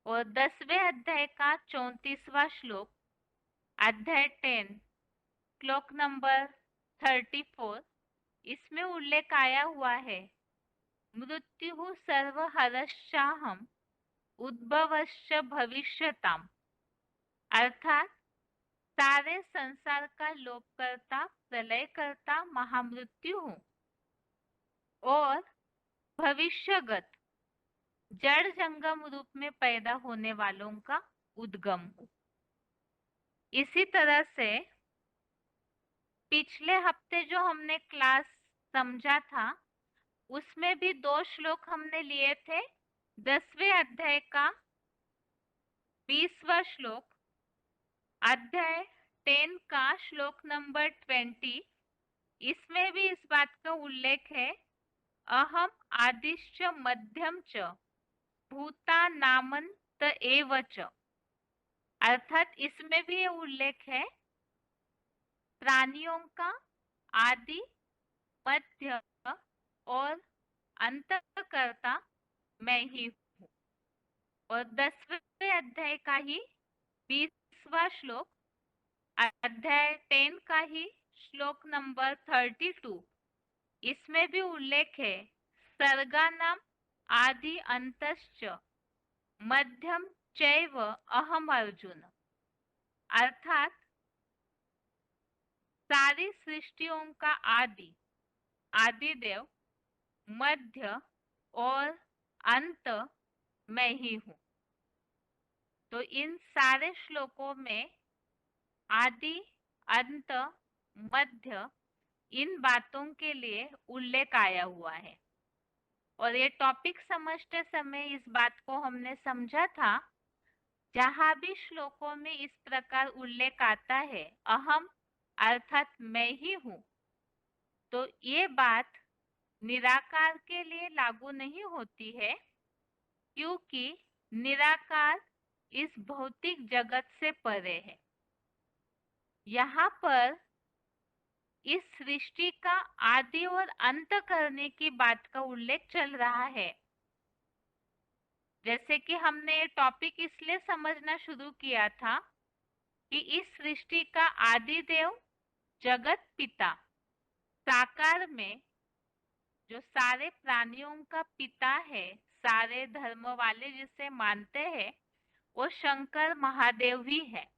[SPEAKER 1] और 10वें अध्याय का 34वां श्लोक, अध्याय 10 श्लोक नंबर 34, इसमें उल्लेख आया हुआ है मृत्यु सर्वहरश्चाहम उद्भवश्च भविष्यताम, अर्थात सारे संसार का लोप करता, प्रलय करता महामृत्यु हूँ और भविष्यगत जड़ जंगम रूप में पैदा होने वालों का उद्गम हूँ। इसी तरह से पिछले हफ्ते जो हमने क्लास समझा था उसमें भी 2 श्लोक हमने लिए थे। 10वें अध्याय का 20वां श्लोक, अध्याय 10 का श्लोक नंबर 20, इसमें भी इस बात का उल्लेख है अहम आदिश्च मध्यम च भूता नामंत एव च, अर्थात इसमें भी ये उल्लेख है प्राणियों का आदि, मध्य और अंतकर्ता मैं ही हूँ। और 10वें अध्याय का ही 20वां श्लोक, अध्याय 10 का ही श्लोक नंबर 32, इसमें भी उल्लेख है सर्गानाम आदि अंतश्च मध्यम चैव अहम अर्जुन, अर्थात सारी सृष्टियों का आदिदेव, मध्य और अंत मैं ही हूँ। तो इन सारे श्लोकों में आदि, अंत, मध्य, इन बातों के लिए उल्लेख आया हुआ है। और ये टॉपिक समझते समय इस बात को हमने समझा था, जहां भी श्लोकों में इस प्रकार उल्लेख आता है अहम अर्थात मैं ही हूँ, तो ये बात निराकार के लिए लागू नहीं होती है, क्योंकि निराकार इस भौतिक जगत से परे है। यहाँ पर इस सृष्टि का आदि और अंत करने की बात का उल्लेख चल रहा है। जैसे कि हमने ये टॉपिक इसलिए समझना शुरू किया था कि इस सृष्टि का आदि देव जगत पिता, साकार में जो सारे प्राणियों का पिता है, सारे धर्म वाले जिसे मानते हैं, वो शंकर महादेव ही है।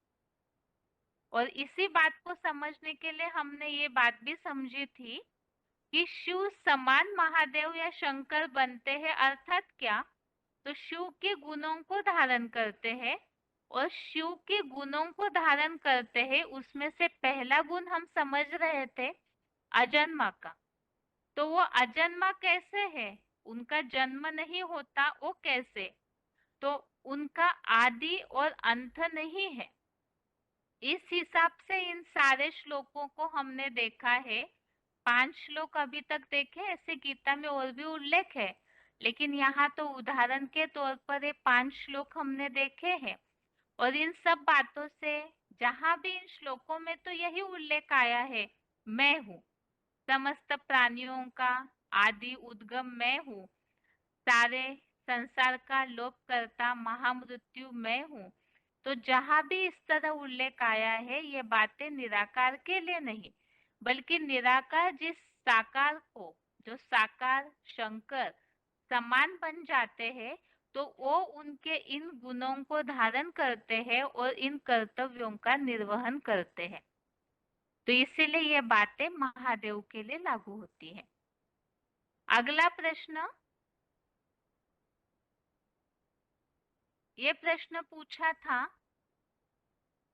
[SPEAKER 1] और इसी बात को समझने के लिए हमने ये बात भी समझी थी कि शिव समान महादेव या शंकर बनते हैं, अर्थात क्या, तो शिव के गुणों को धारण करते हैं। और शिव के गुणों को धारण करते हैं, उसमें से पहला गुण हम समझ रहे थे अजन्मा का। तो वो अजन्मा कैसे है, उनका जन्म नहीं होता, वो कैसे, तो उनका आदि और अंत नहीं है। इस हिसाब से इन सारे श्लोकों को हमने देखा है। 5 श्लोक अभी तक देखे, ऐसे गीता में और भी उल्लेख है, लेकिन यहाँ तो उदाहरण के तौर पर ये 5 श्लोक हमने देखे हैं। और इन सब बातों से जहां भी इन श्लोकों में तो यही उल्लेख आया है, मैं हूँ, समस्त प्राणियों का आदि उद्गम मैं हूँ, सारे संसार का लोप करता महामृत्यु मैं हूँ। तो जहां भी इस तरह उल्लेख आया है, ये बातें निराकार के लिए नहीं, बल्कि निराकार जिस साकार को, जो साकार शंकर समान बन जाते हैं, तो वो उनके इन गुणों को धारण करते हैं और इन कर्तव्यों का निर्वहन करते हैं। तो इसीलिए ये बातें महादेव के लिए लागू होती है। अगला प्रश्न, ये प्रश्न पूछा था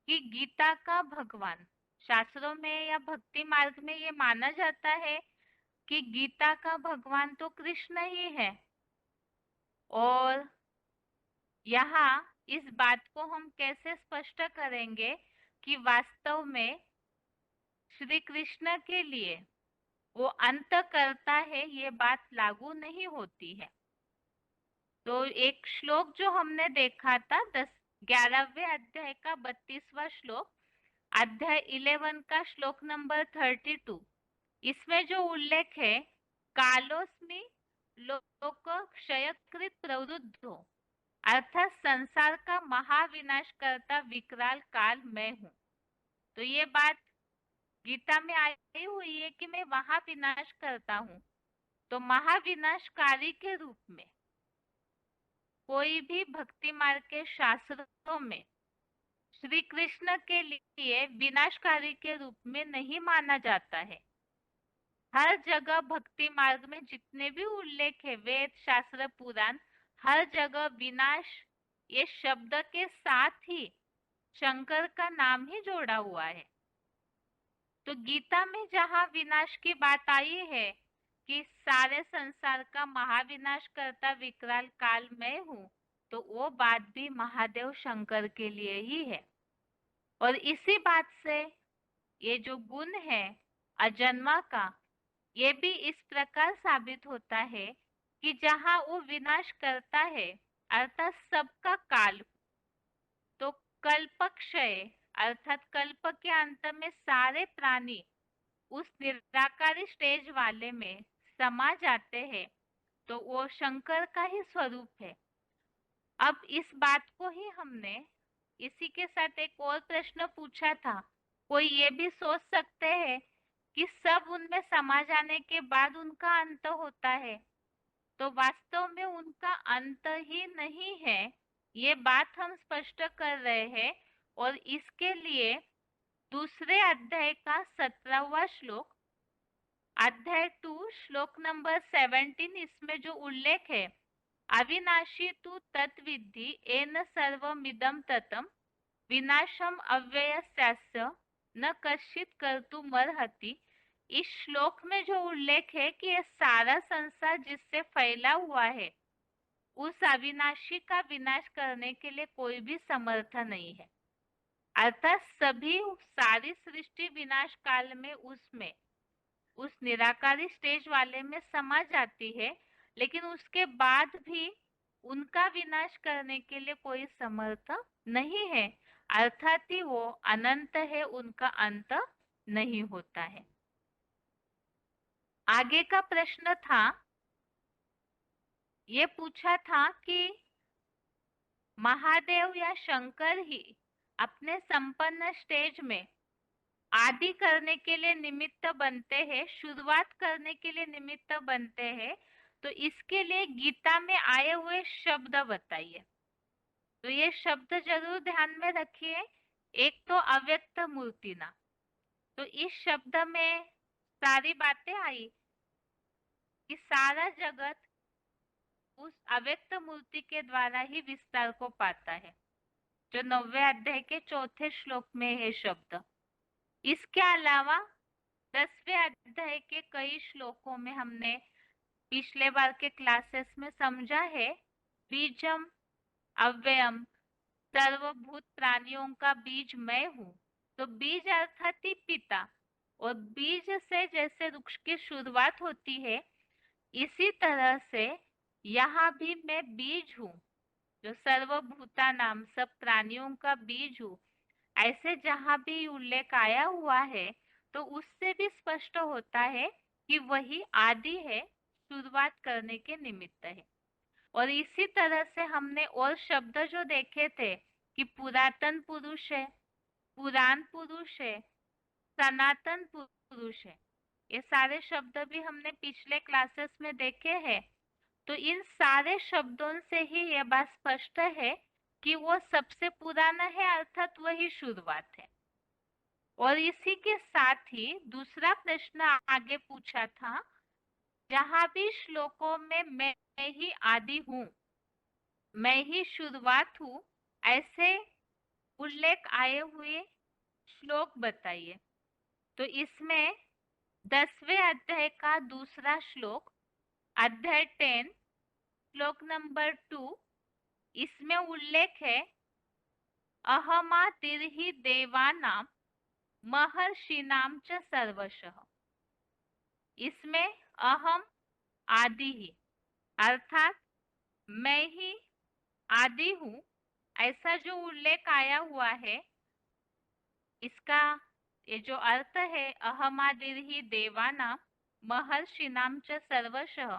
[SPEAKER 1] कि गीता का भगवान, शास्त्रों में या भक्ति मार्ग में ये माना जाता है कि गीता का भगवान तो कृष्ण ही है। और यहाँ इस बात को हम कैसे स्पष्ट करेंगे कि वास्तव में श्री कृष्ण के लिए वो अंत करता है, ये बात लागू नहीं होती है। तो एक श्लोक जो हमने देखा था 11वें अध्याय का 32वां श्लोक, अध्याय 11 का श्लोक नंबर 32, इसमें जो उल्लेख है कालोस्मि लोक क्षयकृत प्रवृद्धो, अर्थात संसार का महाविनाश करता विकराल काल मैं हूँ। तो ये बात गीता में आई हुई है कि मैं महाविनाश करता हूँ। तो महाविनाशकारी के रूप में कोई भी भक्ति मार्ग के शास्त्रों में श्री कृष्ण के लिए विनाशकारी के रूप में नहीं माना जाता है। हर जगह भक्ति मार्ग में जितने भी उल्लेख है, वेद शास्त्र पुराण, हर जगह विनाश ये शब्द के साथ ही शंकर का नाम ही जोड़ा हुआ है। तो गीता में जहाँ विनाश की बात आई है कि सारे संसार का महाविनाश करता विकराल काल मैं हूँ, तो वो बात भी महादेव शंकर के लिए ही है। और इसी बात से ये जो गुण है अजन्मा का, ये भी इस प्रकार साबित होता है कि जहाँ वो विनाश करता है, अर्थात सबका काल, तो कल्पक्षय अर्थात कल्प के अंत में सारे प्राणी उस निराकारी स्टेज वाले में समा जाते हैं, तो वो शंकर का ही स्वरूप है। अब इस बात को ही हमने इसी के साथ एक और प्रश्न पूछा था कोई ये भी सोच सकते हैं कि सब उनमें समा जाने के बाद उनका अंत होता है, तो वास्तव में उनका अंत ही नहीं है, ये बात हम स्पष्ट कर रहे हैं। और इसके लिए दूसरे अध्याय का 17वां श्लोक, अध्याय 2 श्लोक नंबर 17, इसमें जो उल्लेख है, अविनाशी तु तत्विद्धि येन सर्वमिदं ततं विनाशम अव्ययस्यास्य न कश्चित कर्तुमर्हति। इस श्लोक में जो उल्लेख है कि ये सारा संसार जिससे फैला हुआ है, उस अविनाशी का विनाश करने के लिए कोई भी समर्थ नहीं है। अर्थात सभी सारी सृष्टि विनाश काल में उसमें उस निराकारी स्टेज वाले में समा जाती है, लेकिन उसके बाद भी उनका विनाश करने के लिए कोई समर्थ नहीं है। अर्थात ही वो अनंत है, उनका अंत नहीं होता है। आगे का प्रश्न था, ये पूछा था कि महादेव या शंकर ही अपने संपन्न स्टेज में आदि करने के लिए निमित्त बनते हैं, शुरुआत करने के लिए निमित्त बनते हैं, तो इसके लिए गीता में आए हुए शब्द बताइए। तो ये शब्द जरूर ध्यान में रखिए। एक तो अव्यक्त मूर्तिना, तो इस शब्द में सारी बातें आई कि सारा जगत उस अव्यक्त मूर्ति के द्वारा ही विस्तार को पाता है, जो 9वें अध्याय के 4थे श्लोक में है शब्द। इसके अलावा 10वें अध्याय के कई श्लोकों में हमने पिछले बार के क्लासेस में समझा है, बीजम अव्ययम, सर्वभूत प्राणियों का बीज मैं हूँ। तो बीज अर्थात ही पिता, और बीज से जैसे वृक्ष की शुरुआत होती है, इसी तरह से यहाँ भी मैं बीज हूँ, जो सर्वभूता नाम सब प्राणियों का बीज हूँ। ऐसे जहाँ भी उल्लेख आया हुआ है, तो उससे भी स्पष्ट होता है कि वही आदि है, शुरुआत करने के निमित्त है। और इसी तरह से हमने और शब्द जो देखे थे कि पुरातन पुरुष है, पुराण पुरुष है, सनातन पुरुष है, ये सारे शब्द भी हमने पिछले क्लासेस में देखे हैं। तो इन सारे शब्दों से ही यह बात स्पष्ट है कि वो सबसे पुराना है, अर्थात वही शुरुआत है। और इसी के साथ ही दूसरा प्रश्न आगे पूछा था, जहां भी श्लोकों में मैं ही आदि हूँ, मैं ही शुरुआत हूँ, ऐसे उल्लेख आए हुए श्लोक बताइए। तो इसमें 10वें अध्याय का दूसरा श्लोक, अध्याय 10 श्लोक नंबर 2, इसमें उल्लेख है, अहमातिर्हि देवानां महर्षिणां च सर्वशः। इसमें अहम आदि ही, अर्थात मैं ही आदि हूँ, ऐसा जो उल्लेख आया हुआ है, इसका ये जो अर्थ है, अहमादिर्हि देवानां महर्षिणां च सर्वशः,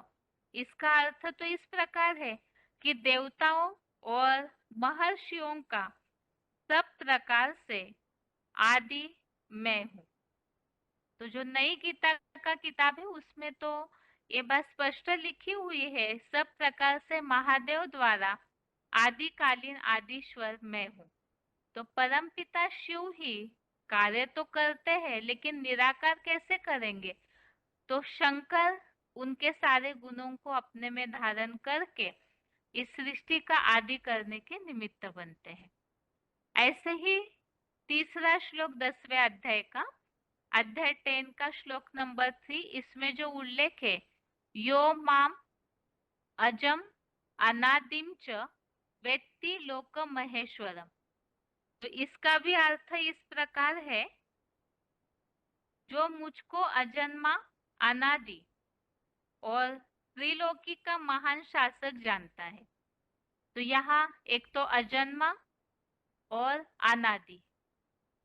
[SPEAKER 1] इसका अर्थ तो इस प्रकार है कि देवताओं और महर्षियों का सब प्रकार से आदि मैं हूँ। तो जो नई गीता का किताब है, उसमें तो ये बात स्पष्ट लिखी हुई है, सब प्रकार से महादेव द्वारा आदिकालीन आदिश्वर मैं हूँ। तो परमपिता शिव ही कार्य तो करते हैं, लेकिन निराकार कैसे करेंगे? तो शंकर उनके सारे गुणों को अपने में धारण करके इस सृष्टि का आदि करने के निमित्त बनते हैं। ऐसे ही तीसरा श्लोक 10वें अध्याय का, अध्याय 10 का श्लोक नंबर 3, इसमें जो उल्लेख है, यो माम अजम अनादिम च वेत्ति लोक महेश्वरम। तो इसका भी अर्थ इस प्रकार है, जो मुझको अजन्मा, अनादि और त्रिलोकी का महान शासक जानता है। तो यहाँ एक तो अजन्मा और अनादि,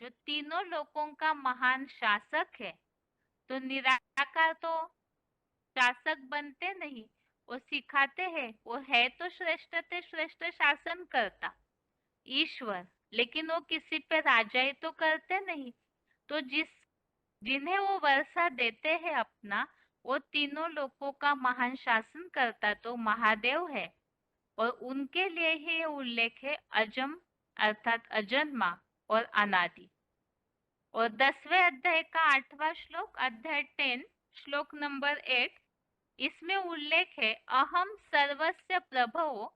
[SPEAKER 1] जो तीनों लोकों का महान शासक है। तो निराकार तो शासक बनते नहीं, वो सिखाते हैं, वो है तो श्रेष्ठ ते श्रेष्ठ शासन करता ईश्वर, लेकिन वो किसी पे राजाई तो करते नहीं। तो जिन्हें वो वर्षा देते हैं अपना, वो तीनों लोकों का महान शासन करता तो महादेव है, और उनके लिए ही उल्लेख है अजम अर्थात अजन्मा और अनादि। और 10वें अध्याय का 8वां श्लोक, अध्याय 10 श्लोक नंबर 8, इसमें उल्लेख है अहम सर्वस्य प्रभवो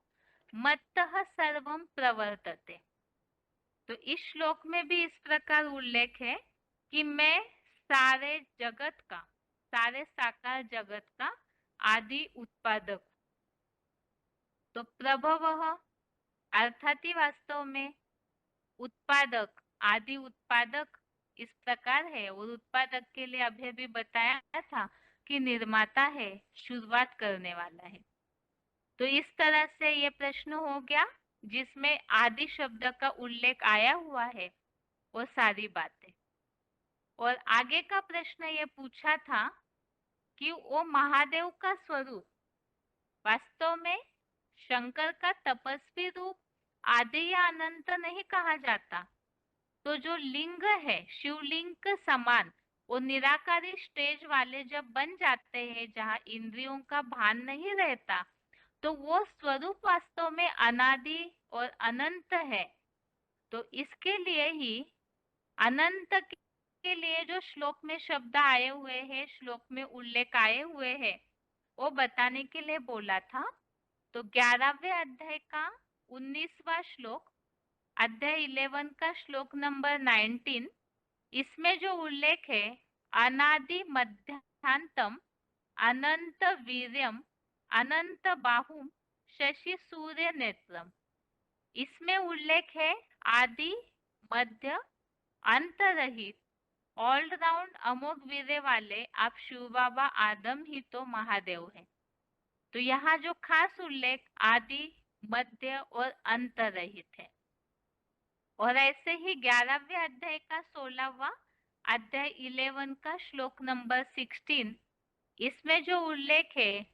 [SPEAKER 1] मत्तः सर्वं प्रवर्तते। तो इस श्लोक में भी इस प्रकार उल्लेख है कि मैं सारे जगत का, सारे साकार जगत का आदि उत्पादक। तो प्रभवः अर्थात ही वास्तव में उत्पादक, आदि उत्पादक इस प्रकार है, और उत्पादक के लिए अभी भी बताया था कि निर्माता है, शुरुआत करने वाला है। तो इस तरह से ये प्रश्न हो गया जिसमें आदि शब्द का उल्लेख आया हुआ है, वो सारी बातें। और आगे का प्रश्न ये पूछा था कि वो महादेव का स्वरूप वास्तव में शंकर का तपस्वी रूप आदि या अनंत नहीं कहा जाता। तो जो लिंग है शिवलिंग के समान, वो निराकारी स्टेज वाले जब बन जाते हैं जहाँ इंद्रियों का भान नहीं रहता, तो वो स्वरूप वास्तव में अनादि और अनंत है। तो इसके लिए ही अनंत के लिए जो श्लोक में शब्द आए हुए हैं, श्लोक में उल्लेख आए हुए हैं, वो बताने के लिए बोला था। तो 11वें अध्याय का 19वां श्लोक, अध्याय 11 का श्लोक नंबर 19, इसमें जो उल्लेख है अनादि मध्यांतम अनंत वीर्यम अनंत बाहुम शशि सूर्य नेत्रम, इसमें उल्लेख है आदि मध्य अंत रहित ऑलराउंड अमोघ वीर्य वाले आप शिव बाबा आदम ही तो महादेव है। तो यहाँ जो खास उल्लेख आदि मध्य और अंत रहित है। और ऐसे ही 11वें अध्याय का 16वां, अध्याय 11 का श्लोक नंबर 16, इसमें जो उल्लेख है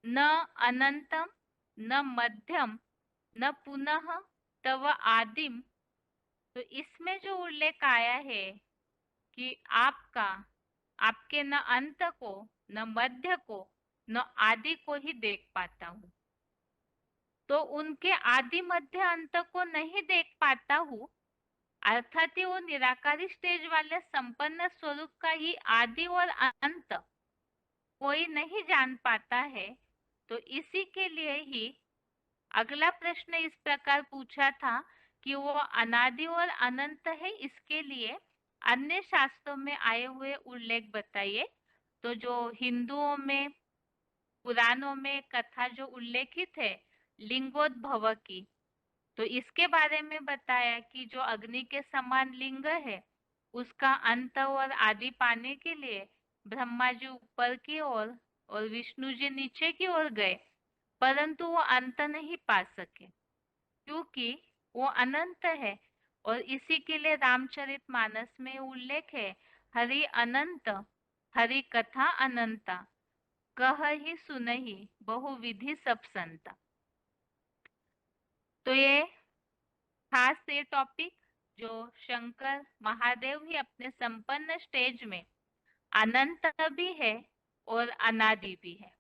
[SPEAKER 1] न अनंतम न मध्यम न पुनः तव आदिम, तो इसमें जो उल्लेख आया है कि आपके न अंत को न मध्य को न आदि को ही देख पाता हूँ। तो उनके आदि मध्य अंत को नहीं देख पाता हूँ, अर्थात वो निराकारी स्टेज वाले संपन्न स्वरूप का ही आदि और अंत कोई नहीं जान पाता है। तो इसी के लिए ही अगला प्रश्न इस प्रकार पूछा था कि वो अनादि और अनंत है, इसके लिए अन्य शास्त्रों में आए हुए उल्लेख बताइए। तो जो हिंदुओं में पुराणों में कथा जो उल्लेखित है लिंगोद्भव की, तो इसके बारे में बताया कि जो अग्नि के समान लिंग है उसका अंत और आदि पाने के लिए ब्रह्मा जी ऊपर की ओर और विष्णु जी नीचे की ओर गए, परंतु वो अंत नहीं पा सके क्योंकि वो अनंत है। और इसी के लिए रामचरितमानस में उल्लेख है हरि अनंत हरि कथा अनंता कह ही सुनहि बहुविधि सब संता। तो ये खास ये टॉपिक जो शंकर महादेव ही अपने संपन्न स्टेज में अनंत भी है और अनादि भी है।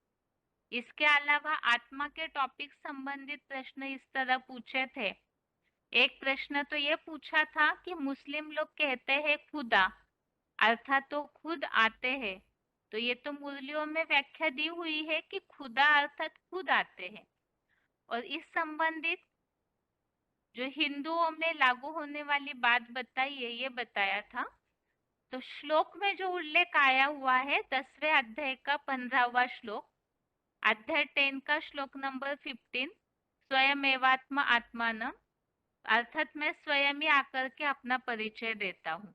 [SPEAKER 1] इसके अलावा आत्मा के टॉपिक संबंधित प्रश्न इस तरह पूछे थे। एक प्रश्न तो ये पूछा था कि मुस्लिम लोग कहते हैं खुदा, अर्थात तो खुद आते हैं। तो ये तो मुरलियों में व्याख्या दी हुई है कि खुदा अर्थात खुद आते हैं। और इस संबंधित जो हिंदुओं में लागू होने वाली बात बताई है, ये बताया था। तो श्लोक में जो उल्लेख आया हुआ है 10वें अध्याय का 15वां श्लोक, अध्याय 10 का श्लोक नंबर 15, स्वयं एवात्मा आत्मानम, अर्थात मैं स्वयं ही आकर के अपना परिचय देता हूँ।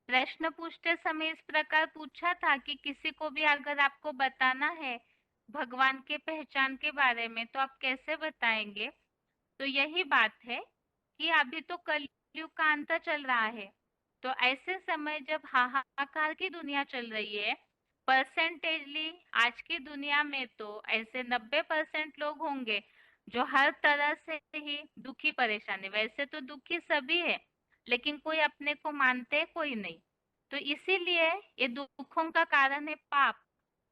[SPEAKER 1] प्रश्न पूछते समय इस प्रकार पूछा था कि किसी को भी अगर आपको बताना है भगवान के पहचान के बारे में तो आप कैसे बताएंगे। तो यही बात है कि अभी तो कलयुग का अंत चल रहा है, तो ऐसे समय जब हाहाकार की दुनिया चल रही है, परसेंटेजली आज की दुनिया में तो ऐसे 90% लोग होंगे जो हर तरह से ही दुखी परेशानी, वैसे तो दुखी सभी है लेकिन कोई अपने को मानते कोई नहीं। तो इसीलिए ये दुखों का कारण है पाप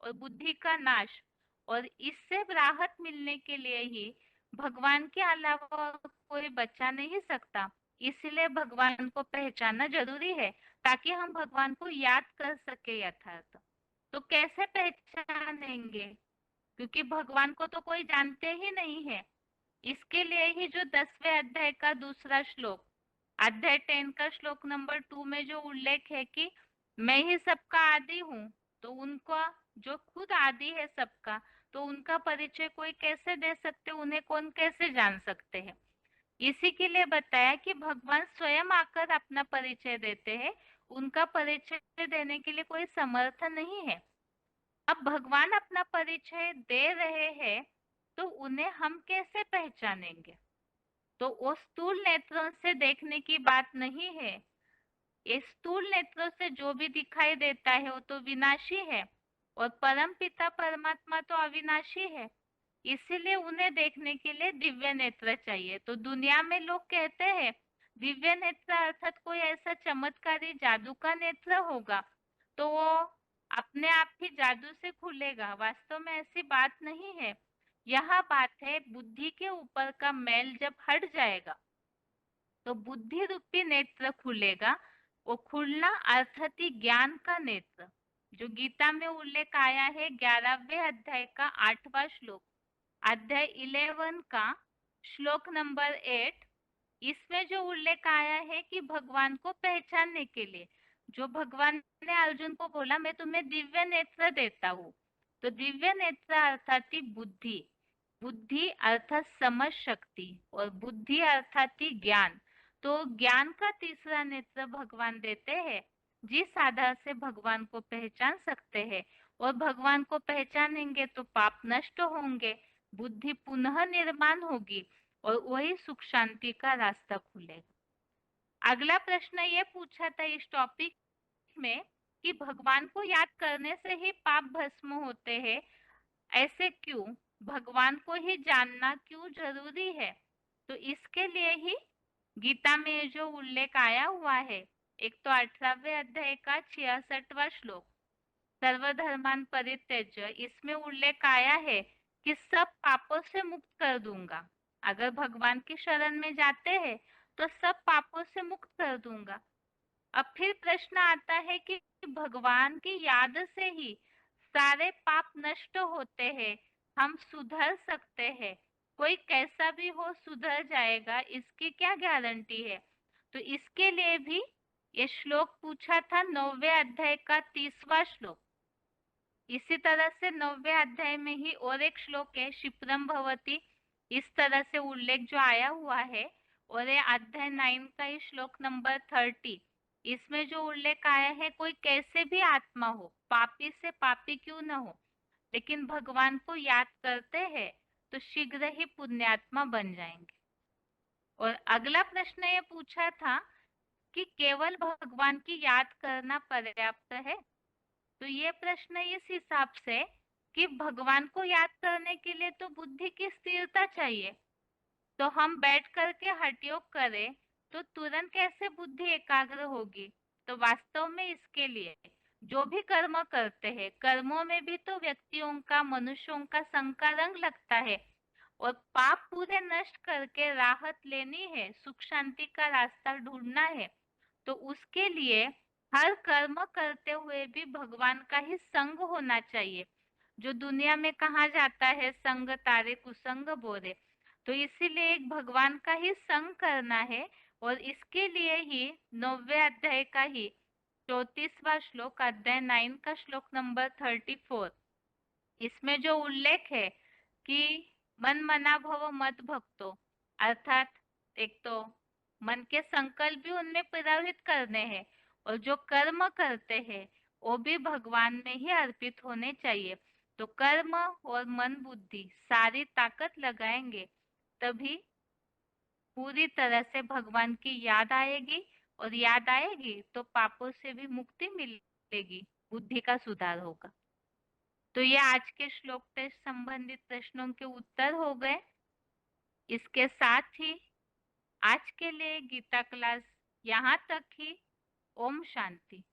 [SPEAKER 1] और बुद्धि का नाश, और इससे राहत मिलने के लिए ही भगवान के अलावा और कोई बचा नहीं सकता। इसलिए भगवान को पहचानना जरूरी है ताकि हम भगवान को याद कर सके यथार्थ। तो कैसे पहचानेंगे, क्योंकि भगवान को तो कोई जानते ही नहीं है। इसके लिए ही जो 10वें अध्याय का दूसरा श्लोक, अध्याय 10 का श्लोक नंबर 2 में जो उल्लेख है कि मैं ही सबका आदि हूँ, तो उनका जो खुद आदि है सबका, तो उनका परिचय कोई कैसे दे सकते, उन्हें कौन कैसे जान सकते हैं। इसी के लिए बताया कि भगवान स्वयं आकर अपना परिचय देते हैं, उनका परिचय देने के लिए कोई समर्थ नहीं है। अब भगवान अपना परिचय दे रहे हैं तो उन्हें हम कैसे पहचानेंगे? तो वो स्थूल नेत्रों से देखने की बात नहीं है। ये स्थूल नेत्रों से जो भी दिखाई देता है वो तो विनाशी है, और परम पिता परमात्मा तो अविनाशी है। इसीलिए उन्हें देखने के लिए दिव्य नेत्र चाहिए। तो दुनिया में लोग कहते हैं दिव्य नेत्र अर्थात कोई ऐसा चमत्कारी जादू का नेत्र होगा तो वो अपने आप ही जादू से खुलेगा। वास्तव में ऐसी बात नहीं है। यह बात है बुद्धि के ऊपर का मैल जब हट जाएगा तो बुद्धि रूपी नेत्र खुलेगा। वो खुलना अर्थात ही ज्ञान का नेत्र, जो गीता में उल्लेख आया है 11वें अध्याय का 8वां श्लोक, अध्याय 11 का श्लोक नंबर 8। इसमें जो उल्लेख आया है कि भगवान को पहचानने के लिए जो भगवान ने अर्जुन को बोला मैं तुम्हें दिव्य नेत्र देता हूँ, तो दिव्य नेत्र अर्थात ही बुद्धि, बुद्धि अर्थात समझ शक्ति, और बुद्धि अर्थात ही ज्ञान। तो ज्ञान का तीसरा नेत्र भगवान देते हैं, जिस आधार से भगवान को पहचान सकते हैं। और भगवान को पहचानेंगे तो पाप नष्ट होंगे, बुद्धि पुनः निर्माण होगी, और वही सुख शांति का रास्ता खुलेगा। अगला प्रश्न ये पूछा था इस टॉपिक में कि भगवान को याद करने से ही पाप भस्म होते हैं, ऐसे क्यों? भगवान को ही जानना क्यों जरूरी है? तो इसके लिए ही गीता में जो उल्लेख आया हुआ है, एक तो 18वें अध्याय का 66वां श्लोक, सर्वधर्मान परित्यज्य, इसमें उल्लेख आया है कि सब पापों से मुक्त कर दूंगा। अगर भगवान की शरण में जाते हैं तो सब पापों से मुक्त कर दूंगा। अब फिर प्रश्न आता है कि भगवान की याद से ही सारे पाप नष्ट होते हैं, हम सुधर सकते हैं, कोई कैसा भी हो सुधर जाएगा, इसकी क्या गारंटी है? तो इसके लिए भी ये श्लोक पूछा था 9वें अध्याय का 30वां श्लोक। इसी तरह से 9वें अध्याय में ही और एक श्लोक है क्षिप्रम भवति, इस तरह से उल्लेख जो आया हुआ है। और ये अध्याय 9 का ही श्लोक नंबर 30, इसमें जो उल्लेख आया है कोई कैसे भी आत्मा हो, पापी से पापी क्यों न हो, लेकिन भगवान को याद करते हैं तो शीघ्र ही पुण्यात्मा बन जाएंगे। और अगला प्रश्न ये पूछा था कि केवल भगवान की याद करना पर्याप्त है? तो ये प्रश्न इस हिसाब से कि भगवान को याद करने के लिए तो बुद्धि की स्थिरता चाहिए। तो हम बैठ करके हठ योग करें तो तुरंत कैसे बुद्धि एकाग्र होगी? तो वास्तव में इसके लिए जो भी कर्म करते हैं, कर्मों में भी तो व्यक्तियों का, मनुष्यों का संग रंग लगता है, और पाप पूरे नष्ट करके राहत लेनी है, सुख शांति का रास्ता ढूंढना है। तो उसके लिए हर कर्म करते हुए भी भगवान का ही संग होना चाहिए। जो दुनिया में कहा जाता है संग तारे कुसंग बोरे, तो इसीलिए एक भगवान का ही संग करना है। और इसके लिए ही 9वें अध्याय का ही 34वां श्लोक, अध्याय 9 का श्लोक नंबर 34, इसमें जो उल्लेख है कि मन मना भव मत भक्तो, अर्थात एक तो मन के संकल्प भी उनमें प्रभावित करने हैं, और जो कर्म करते हैं वो भी भगवान में ही अर्पित होने चाहिए। तो कर्म और मन बुद्धि सारी ताकत लगाएंगे तभी पूरी तरह से भगवान की याद आएगी, और याद आएगी तो पापों से भी मुक्ति मिलेगी, बुद्धि का सुधार होगा। तो ये आज के श्लोक से संबंधित प्रश्नों के उत्तर हो गए। इसके साथ ही आज के लिए गीता क्लास यहाँ तक ही। ओम शांति।